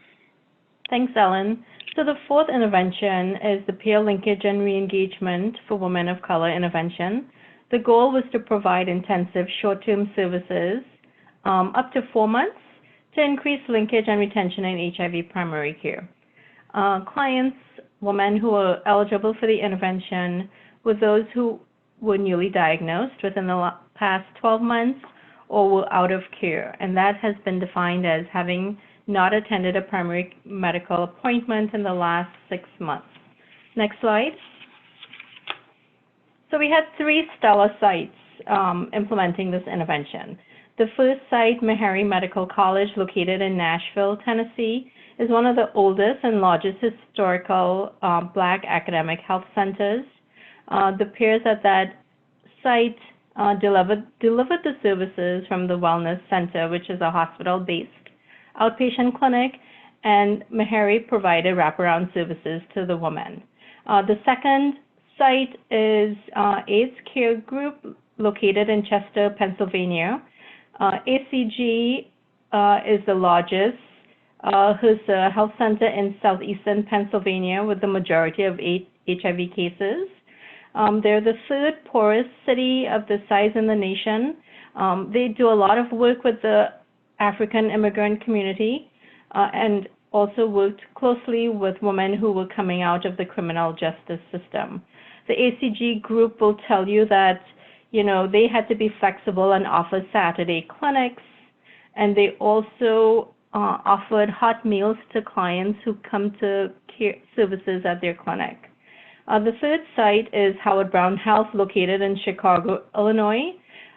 Thanks, Ellen. So the 4th intervention is the peer linkage and re-engagement for women of color intervention. The goal was to provide intensive short-term services up to 4 months to increase linkage and retention in HIV primary care. Clients, women who were eligible for the intervention, were those who were newly diagnosed within the past 12 months or were out of care, and that has been defined as having not attended a primary medical appointment in the last 6 months. Next slide. So we had 3 stellar sites implementing this intervention. The first site, Meharry Medical College, located in Nashville, Tennessee, is one of the oldest and largest historical Black academic health centers. The peers at that site delivered the services from the Wellness Center, which is a hospital-based outpatient clinic, and Meharry provided wraparound services to the woman. The second site is AIDS Care Group, located in Chester, Pennsylvania. ACG is the largest HRSA health center in southeastern Pennsylvania with the majority of HIV cases. They're the 3rd poorest city of the size in the nation. They do a lot of work with the African immigrant community and also worked closely with women who were coming out of the criminal justice system. The ACG group will tell you that, they had to be flexible and offer Saturday clinics, and they also offered hot meals to clients who come to care services at their clinic. The 3rd site is Howard Brown Health, located in Chicago, Illinois.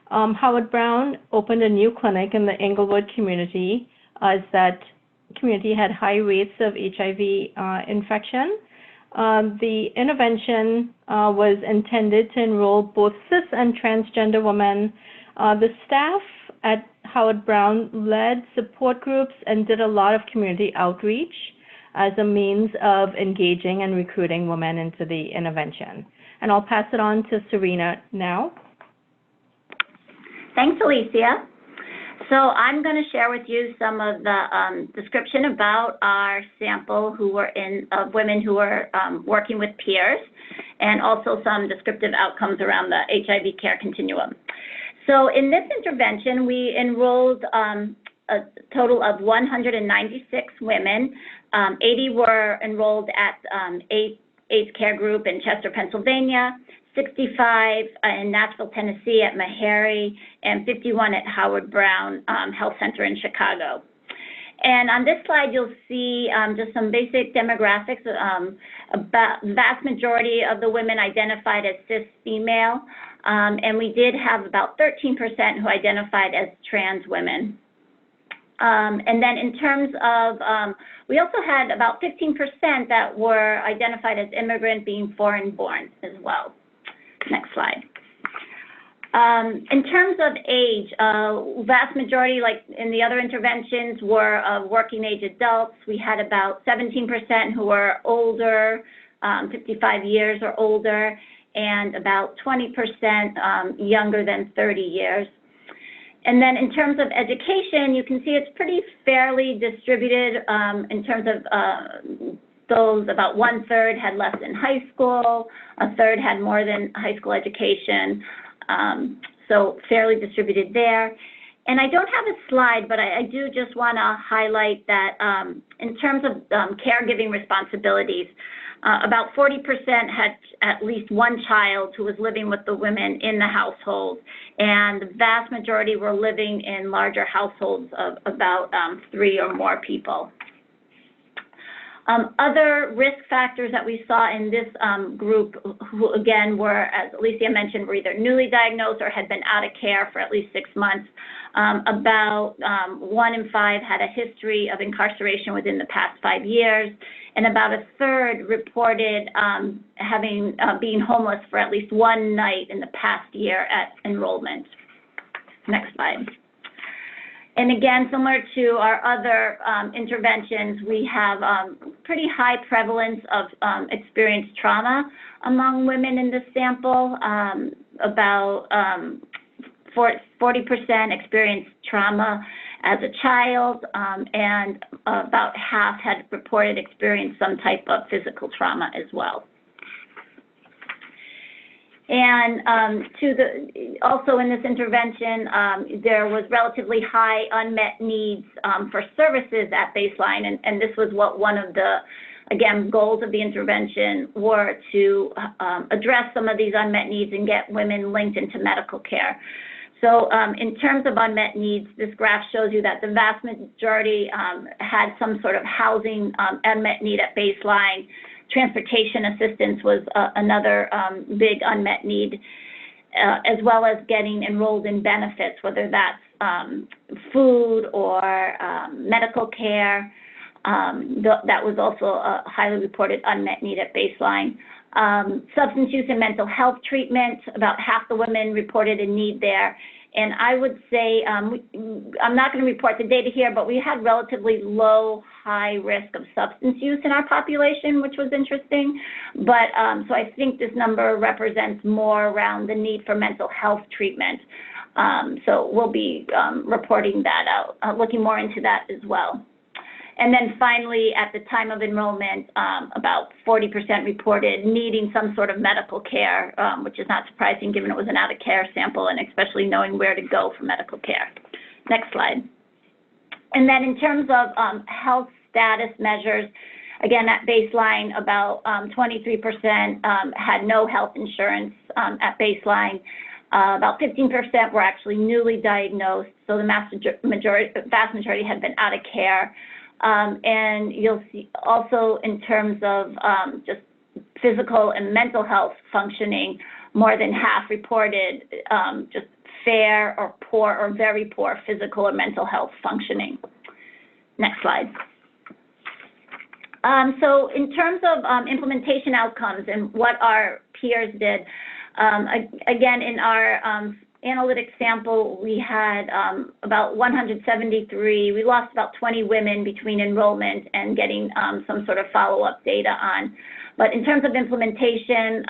Howard Brown opened a new clinic in the Englewood community as that community had high rates of HIV infection. The intervention was intended to enroll both cis and transgender women. The staff at Howard Brown led support groups and did a lot of community outreach. as a means of engaging and recruiting women into the intervention. And I'll pass it on to Serena now. Thanks, Alicia. So I'm going to share with you some of the description about our sample of women who were working with peers, and also some descriptive outcomes around the HIV care continuum. So in this intervention, we enrolled a total of 196 women. 80 were enrolled at AIDS Care Group in Chester, Pennsylvania, 65 in Nashville, Tennessee at Meharry, and 51 at Howard Brown Health Center in Chicago. And on this slide, you'll see just some basic demographics. About the vast majority of the women identified as cis female, and we did have about 13% who identified as trans women. And then in terms of, we also had about 15% that were identified as immigrant, being foreign born as well. Next slide. In terms of age, vast majority, like in the other interventions, were working age adults. We had about 17% who were older, 55 years or older, and about 20% younger than 30 years. And then in terms of education, you can see it's pretty fairly distributed in terms of those. About 1/3 had less than high school, 1/3 had more than high school education, so fairly distributed there. And I don't have a slide, but I do just want to highlight that in terms of caregiving responsibilities, about 40% had at least one child who was living with the women in the household, and the vast majority were living in larger households of about 3 or more people. Other risk factors that we saw in this group, who again were, as Alicia mentioned, were either newly diagnosed or had been out of care for at least 6 months. About 1 in 5 had a history of incarceration within the past 5 years, and about 1/3 reported being homeless for at least one night in the past year at enrollment. Next slide. And again, similar to our other interventions, we have pretty high prevalence of experienced trauma among women in this sample. About 40% experienced trauma as a child, and about half had reported experienced some type of physical trauma as well. And also in this intervention, there was relatively high unmet needs for services at baseline, and this was what one of the, again, goals of the intervention were to address some of these unmet needs and get women linked into medical care. So in terms of unmet needs, this graph shows you that the vast majority had some sort of housing unmet need at baseline. Transportation assistance was another big unmet need, as well as getting enrolled in benefits, whether that's food or medical care. That was also a highly reported unmet need at baseline. Substance use and mental health treatment, about half the women reported a need there. And I would say, I'm not going to report the data here, but we had relatively low, high risk of substance use in our population, which was interesting. But so I think this number represents more around the need for mental health treatment. So we'll be reporting that out, looking more into that as well. And then finally, at the time of enrollment, about 40% reported needing some sort of medical care, which is not surprising given it was an out-of-care sample, and especially knowing where to go for medical care. Next slide. And then in terms of health status measures, again, at baseline, about 23% had no health insurance at baseline. About 15% were actually newly diagnosed, so the vast majority had been out of care. And you'll see also in terms of just physical and mental health functioning, more than half reported just fair or poor or very poor physical or mental health functioning. Next slide. So in terms of implementation outcomes and what our peers did, again, in our analytic sample, we had about 173. We lost about 20 women between enrollment and getting some sort of follow-up data on. But in terms of implementation,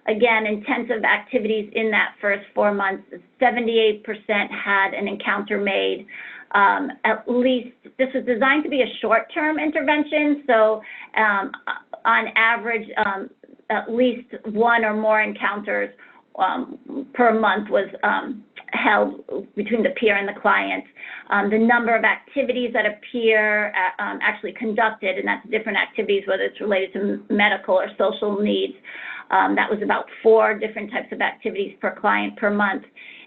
again, intensive activities in that first 4 months, 78% had an encounter made. At least, this was designed to be a short-term intervention, so on average, at least one or more encounters per month was held between the peer and the client. The number of activities that a peer actually conducted, and that's different activities, whether it's related to medical or social needs, that was about 4 different types of activities per client per month.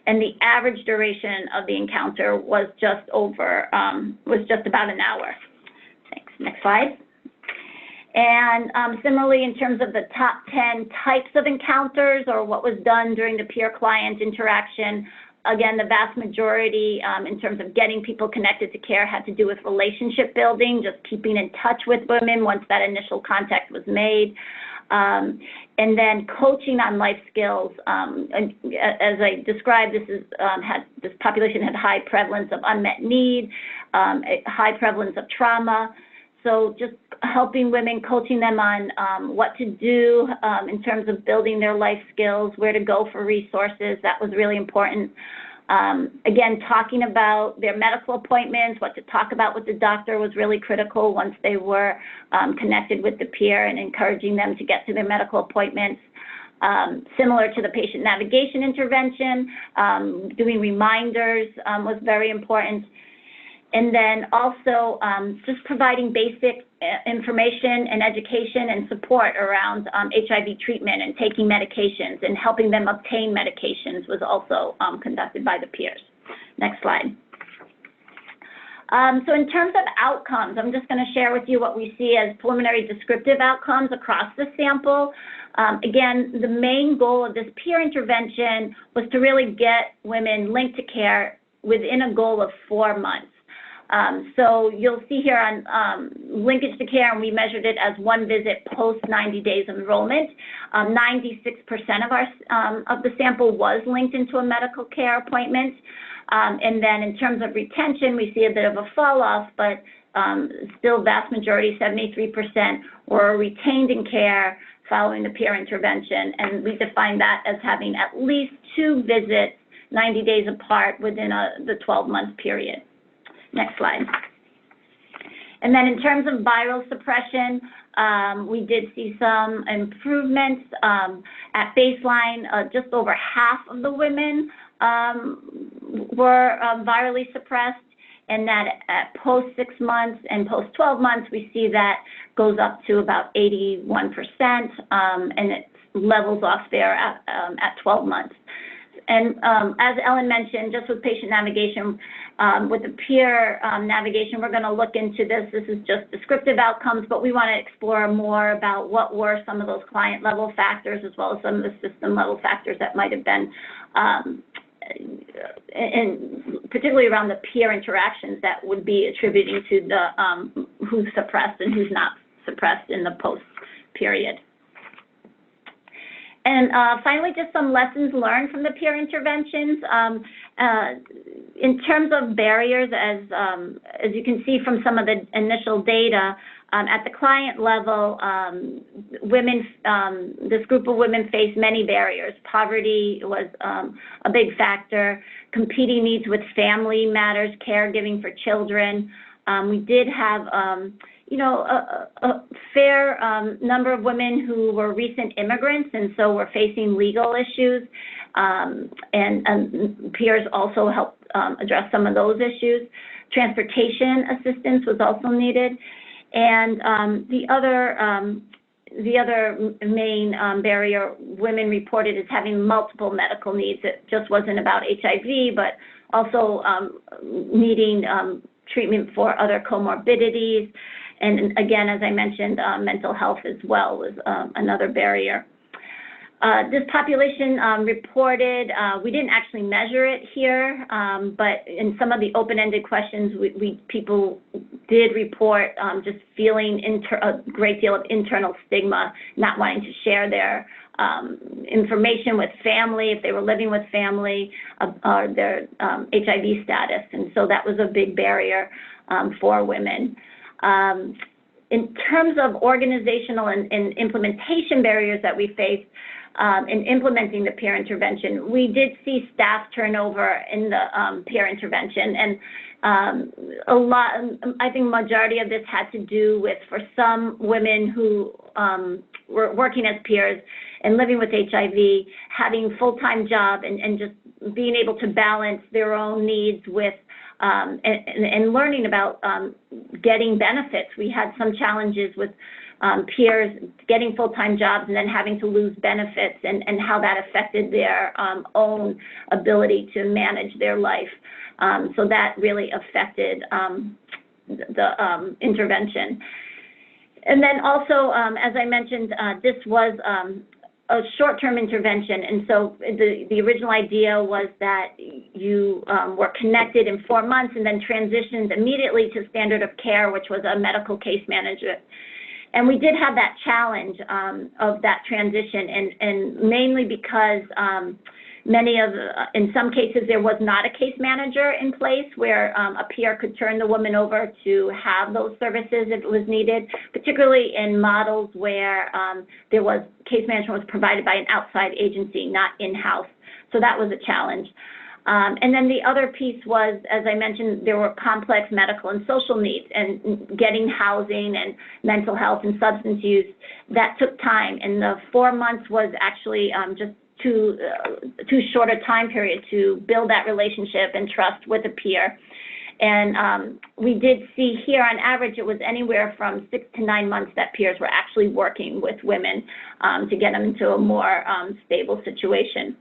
And the average duration of the encounter was just about an hour. Thanks. Next slide. And similarly, in terms of the top 10 types of encounters or what was done during the peer-client interaction, again, the vast majority in terms of getting people connected to care had to do with relationship building, just keeping in touch with women once that initial contact was made. And then coaching on life skills. As I described, this population had high prevalence of unmet need, high prevalence of trauma. So just helping women, coaching them on what to do in terms of building their life skills, where to go for resources, that was really important. Again, talking about their medical appointments, what to talk about with the doctor was really critical once they were connected with the peer, and encouraging them to get to their medical appointments. Similar to the patient navigation intervention, doing reminders was very important. And then also just providing basic information and education and support around HIV treatment and taking medications and helping them obtain medications was also conducted by the peers. Next slide. So in terms of outcomes, I'm just going to share with you what we see as preliminary descriptive outcomes across the sample. Again, the main goal of this peer intervention was to really get women linked to care within a goal of 4 months. So you'll see here on linkage to care, and we measured it as 1 visit post 90 days of enrollment. 96% of the sample was linked into a medical care appointment. And then in terms of retention, we see a bit of a fall off, but still vast majority, 73%, were retained in care following the peer intervention. And we define that as having at least 2 visits 90 days apart within the 12-month period. Next slide. And then in terms of viral suppression, we did see some improvements. At baseline, just over half of the women were virally suppressed, and that at post 6 months and post 12 months, we see that goes up to about 81%, and it levels off there at 12 months. And as Ellen mentioned, just with patient navigation, with the peer navigation, we're going to look into this. This is just descriptive outcomes, but we want to explore more about what were some of those client-level factors as well as some of the system-level factors that might have been, and particularly around the peer interactions that would be attributing to the who's suppressed and who's not suppressed in the post period. And finally, just some lessons learned from the peer interventions. In terms of barriers, as you can see from some of the initial data, at the client level, this group of women faced many barriers. Poverty was a big factor. Competing needs with family matters, caregiving for children. We did have a fair number of women who were recent immigrants, and so were facing legal issues, and peers also helped address some of those issues. Transportation assistance was also needed, and the other main barrier women reported as having multiple medical needs. It just wasn't about HIV, but also needing treatment for other comorbidities. And again, as I mentioned, mental health as well was another barrier. This population reported, we didn't actually measure it here, but in some of the open-ended questions, people did report just feeling a great deal of internal stigma, not wanting to share their information with family, if they were living with family, or their HIV status. And so that was a big barrier for women. In terms of organizational and implementation barriers that we faced, in implementing the peer intervention, we did see staff turnover in the peer intervention, and I think majority of this had to do with, for some women who were working as peers and living with HIV, having full-time job and just being able to balance their own needs with and learning about getting benefits. We had some challenges with peers getting full-time jobs and then having to lose benefits, and how that affected their own ability to manage their life. So that really affected the intervention. And then also, as I mentioned, this was a short-term intervention, and so the original idea was that you were connected in 4 months and then transitioned immediately to standard of care, which was a medical case management. And we did have that challenge of that transition, and mainly because in some cases, there was not a case manager in place where a peer could turn the woman over to have those services if it was needed, particularly in models where case management was provided by an outside agency, not in-house. So that was a challenge. And then the other piece was, as I mentioned, there were complex medical and social needs, and getting housing and mental health and substance use, that took time. And the 4 months was actually just too short a time period to build that relationship and trust with a peer. And we did see here, on average, it was anywhere from 6 to 9 months that peers were actually working with women to get them into a more stable situation.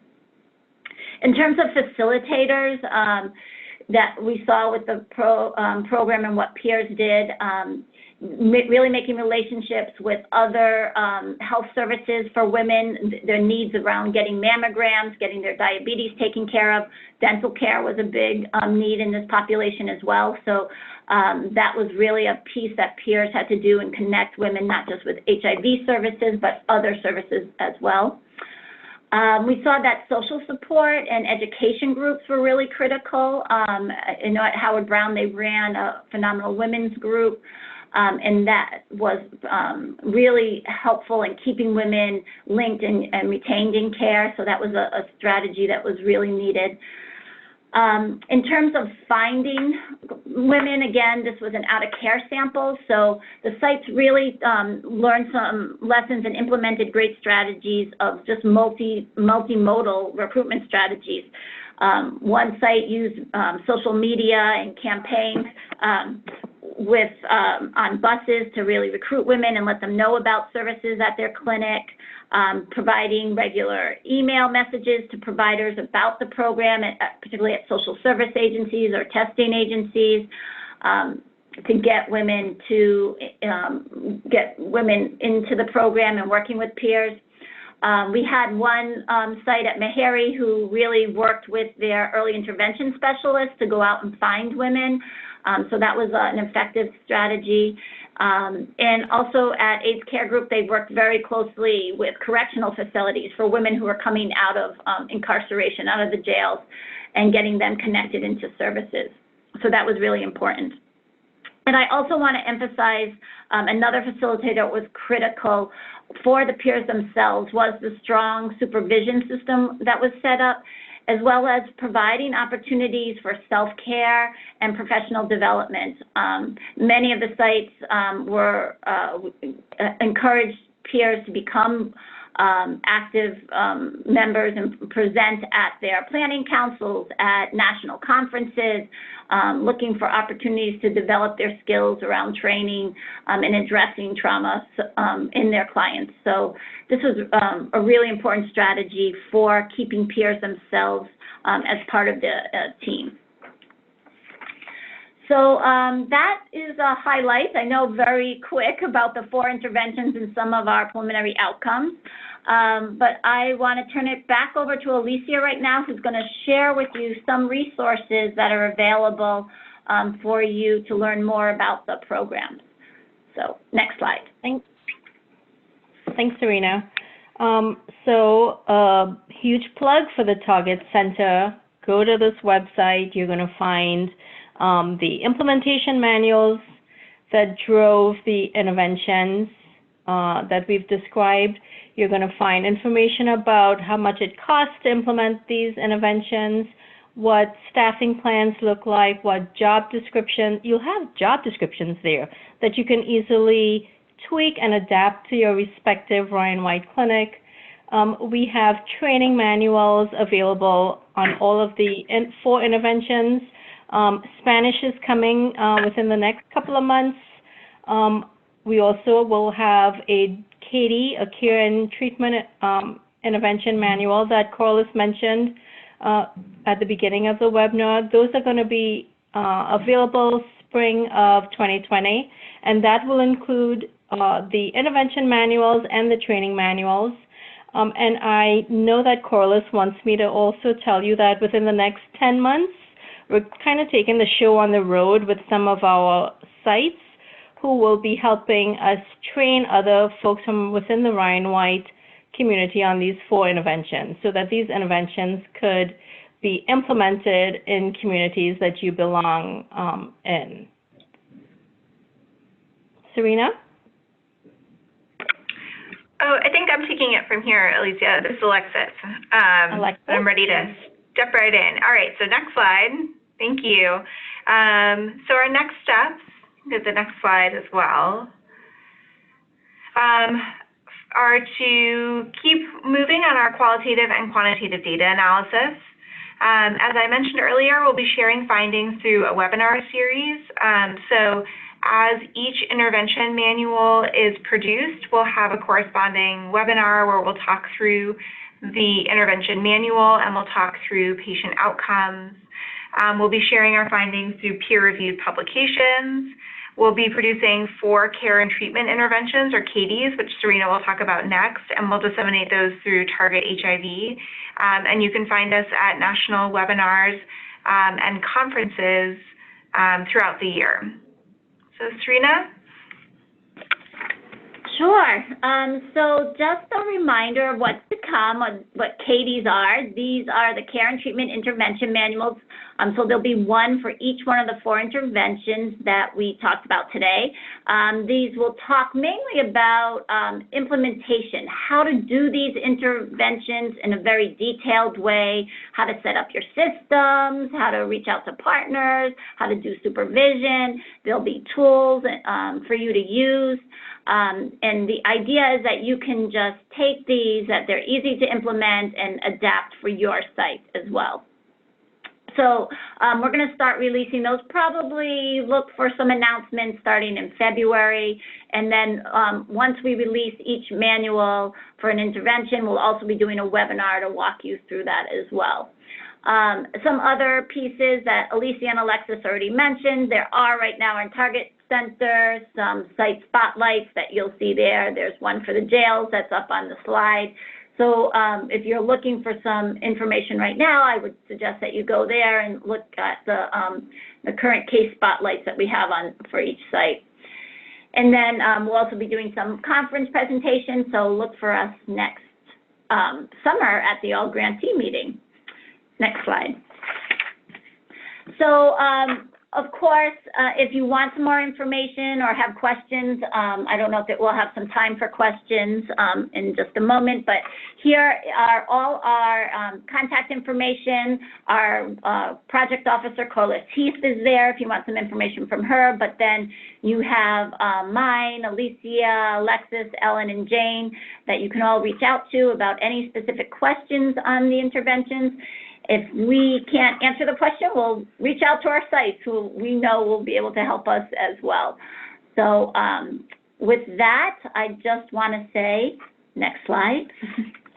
In terms of facilitators that we saw with the program and what peers did, really making relationships with other health services for women, their needs around getting mammograms, getting their diabetes taken care of. Dental care was a big need in this population as well. So that was really a piece that peers had to do and connect women, not just with HIV services, but other services as well. We saw that social support and education groups were really critical. At Howard Brown, they ran a phenomenal women's group, and that was really helpful in keeping women linked and retained in care. So that was a strategy that was really needed. In terms of finding women, again, this was an out-of-care sample, so the sites really learned some lessons and implemented great strategies of just multimodal recruitment strategies. One site used social media and campaigns on buses to really recruit women and let them know about services at their clinic, providing regular email messages to providers about the program, particularly at social service agencies or testing agencies, to get women into the program and working with peers. We had one site at Meharry who really worked with their early intervention specialists to go out and find women. So that was an effective strategy. And also at AIDS Care Group, they worked very closely with correctional facilities for women who are coming out of incarceration, out of the jails, and getting them connected into services. So that was really important. And I also want to emphasize another facilitator that was critical for the peers themselves was the strong supervision system that was set up, as well as providing opportunities for self-care and professional development. Many of the sites encouraged peers to become active members and present at their planning councils, at national conferences, looking for opportunities to develop their skills around training and addressing trauma in their clients. So this was a really important strategy for keeping peers themselves as part of the team. So that is a highlight. I know very quick about the 4 interventions and some of our preliminary outcomes. But I want to turn it back over to Alicia right now, who's going to share with you some resources that are available for you to learn more about the programs. So next slide. Thanks, Serena. So a huge plug for the Target Center. Go to this website. You're going to find the implementation manuals that drove the interventions that we've described. You're going to find information about how much it costs to implement these interventions, what staffing plans look like, what job descriptions. You'll have job descriptions there that you can easily tweak and adapt to your respective Ryan White clinic. We have training manuals available on all of the 4 interventions. Spanish is coming within the next couple of months. We also will have a CATI, a Care and Treatment Intervention Manual that Corliss mentioned at the beginning of the webinar. Those are going to be available spring of 2020, and that will include the intervention manuals and the training manuals. And I know that Corliss wants me to also tell you that within the next 10 months, we're kind of taking the show on the road with some of our sites who will be helping us train other folks from within the Ryan White community on these 4 interventions so that these interventions could be implemented in communities that you belong in. Serena? Oh, I think I'm taking it from here, Alicia. This is Alexis. Alexis? I'm ready to step right in. All right, so next slide. Thank you. So our next steps, get the next slide as well, are to keep moving on our qualitative and quantitative data analysis. As I mentioned earlier, we'll be sharing findings through a webinar series. So as each intervention manual is produced, we'll have a corresponding webinar where we'll talk through the intervention manual and we'll talk through patient outcomes. We'll be sharing our findings through peer-reviewed publications. We'll be producing 4 care and treatment interventions, or CATIs, which Serena will talk about next, and we'll disseminate those through Target HIV. And you can find us at national webinars and conferences throughout the year. So Serena? Sure. So just a reminder of what's to come, what CATIs are. These are the Care and Treatment Intervention Manuals. So there'll be one for each one of the 4 interventions that we talked about today. These will talk mainly about implementation, how to do these interventions in a very detailed way, how to set up your systems, how to reach out to partners, how to do supervision. There'll be tools for you to use. And the idea is that you can just take these, that they're easy to implement and adapt for your site as well. So we're going to start releasing those. Probably look for some announcements starting in February. And then once we release each manual for an intervention, we'll also be doing a webinar to walk you through that as well. Some other pieces that Alicia and Alexis already mentioned, there are right now in Target Center some site spotlights that you'll see there. There's one for the jails that's up on the slide. So if you're looking for some information right now, I would suggest that you go there and look at the current case spotlights that we have on for each site. And then we'll also be doing some conference presentations, so look for us next summer at the All Grantee meeting. Next slide. So, of course, if you want some more information or have questions, I don't know if we'll have some time for questions in just a moment, but here are all our contact information. Our project officer, Corliss Heath, is there if you want some information from her, but then you have mine, Alicia, Alexis, Ellen, and Jane that you can all reach out to about any specific questions on the interventions. If we can't answer the question, we'll reach out to our sites who we know will be able to help us as well. So with that, I just want to say, next slide.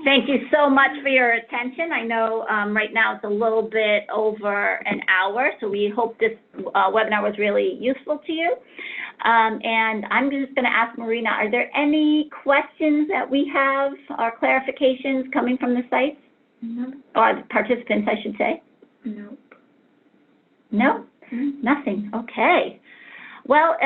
Thank you so much for your attention. I know right now it's a little bit over an hour, so we hope this webinar was really useful to you. And I'm just going to ask Marina, are there any questions that we have or clarifications coming from the sites? No. Or the participants, I should say? No. No? Mm-hmm. Nothing. Okay. Well,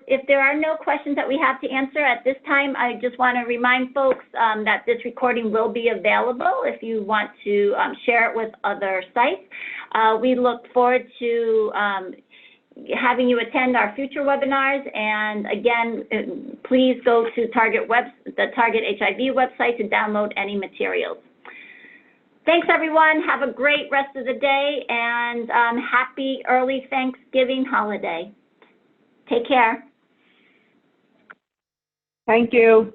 if there are no questions that we have to answer at this time, I just want to remind folks that this recording will be available if you want to share it with other sites. We look forward to having you attend our future webinars. And again, please go to the Target HIV website to download any materials. Thanks, everyone. Have a great rest of the day, and happy early Thanksgiving holiday. Take care. Thank you.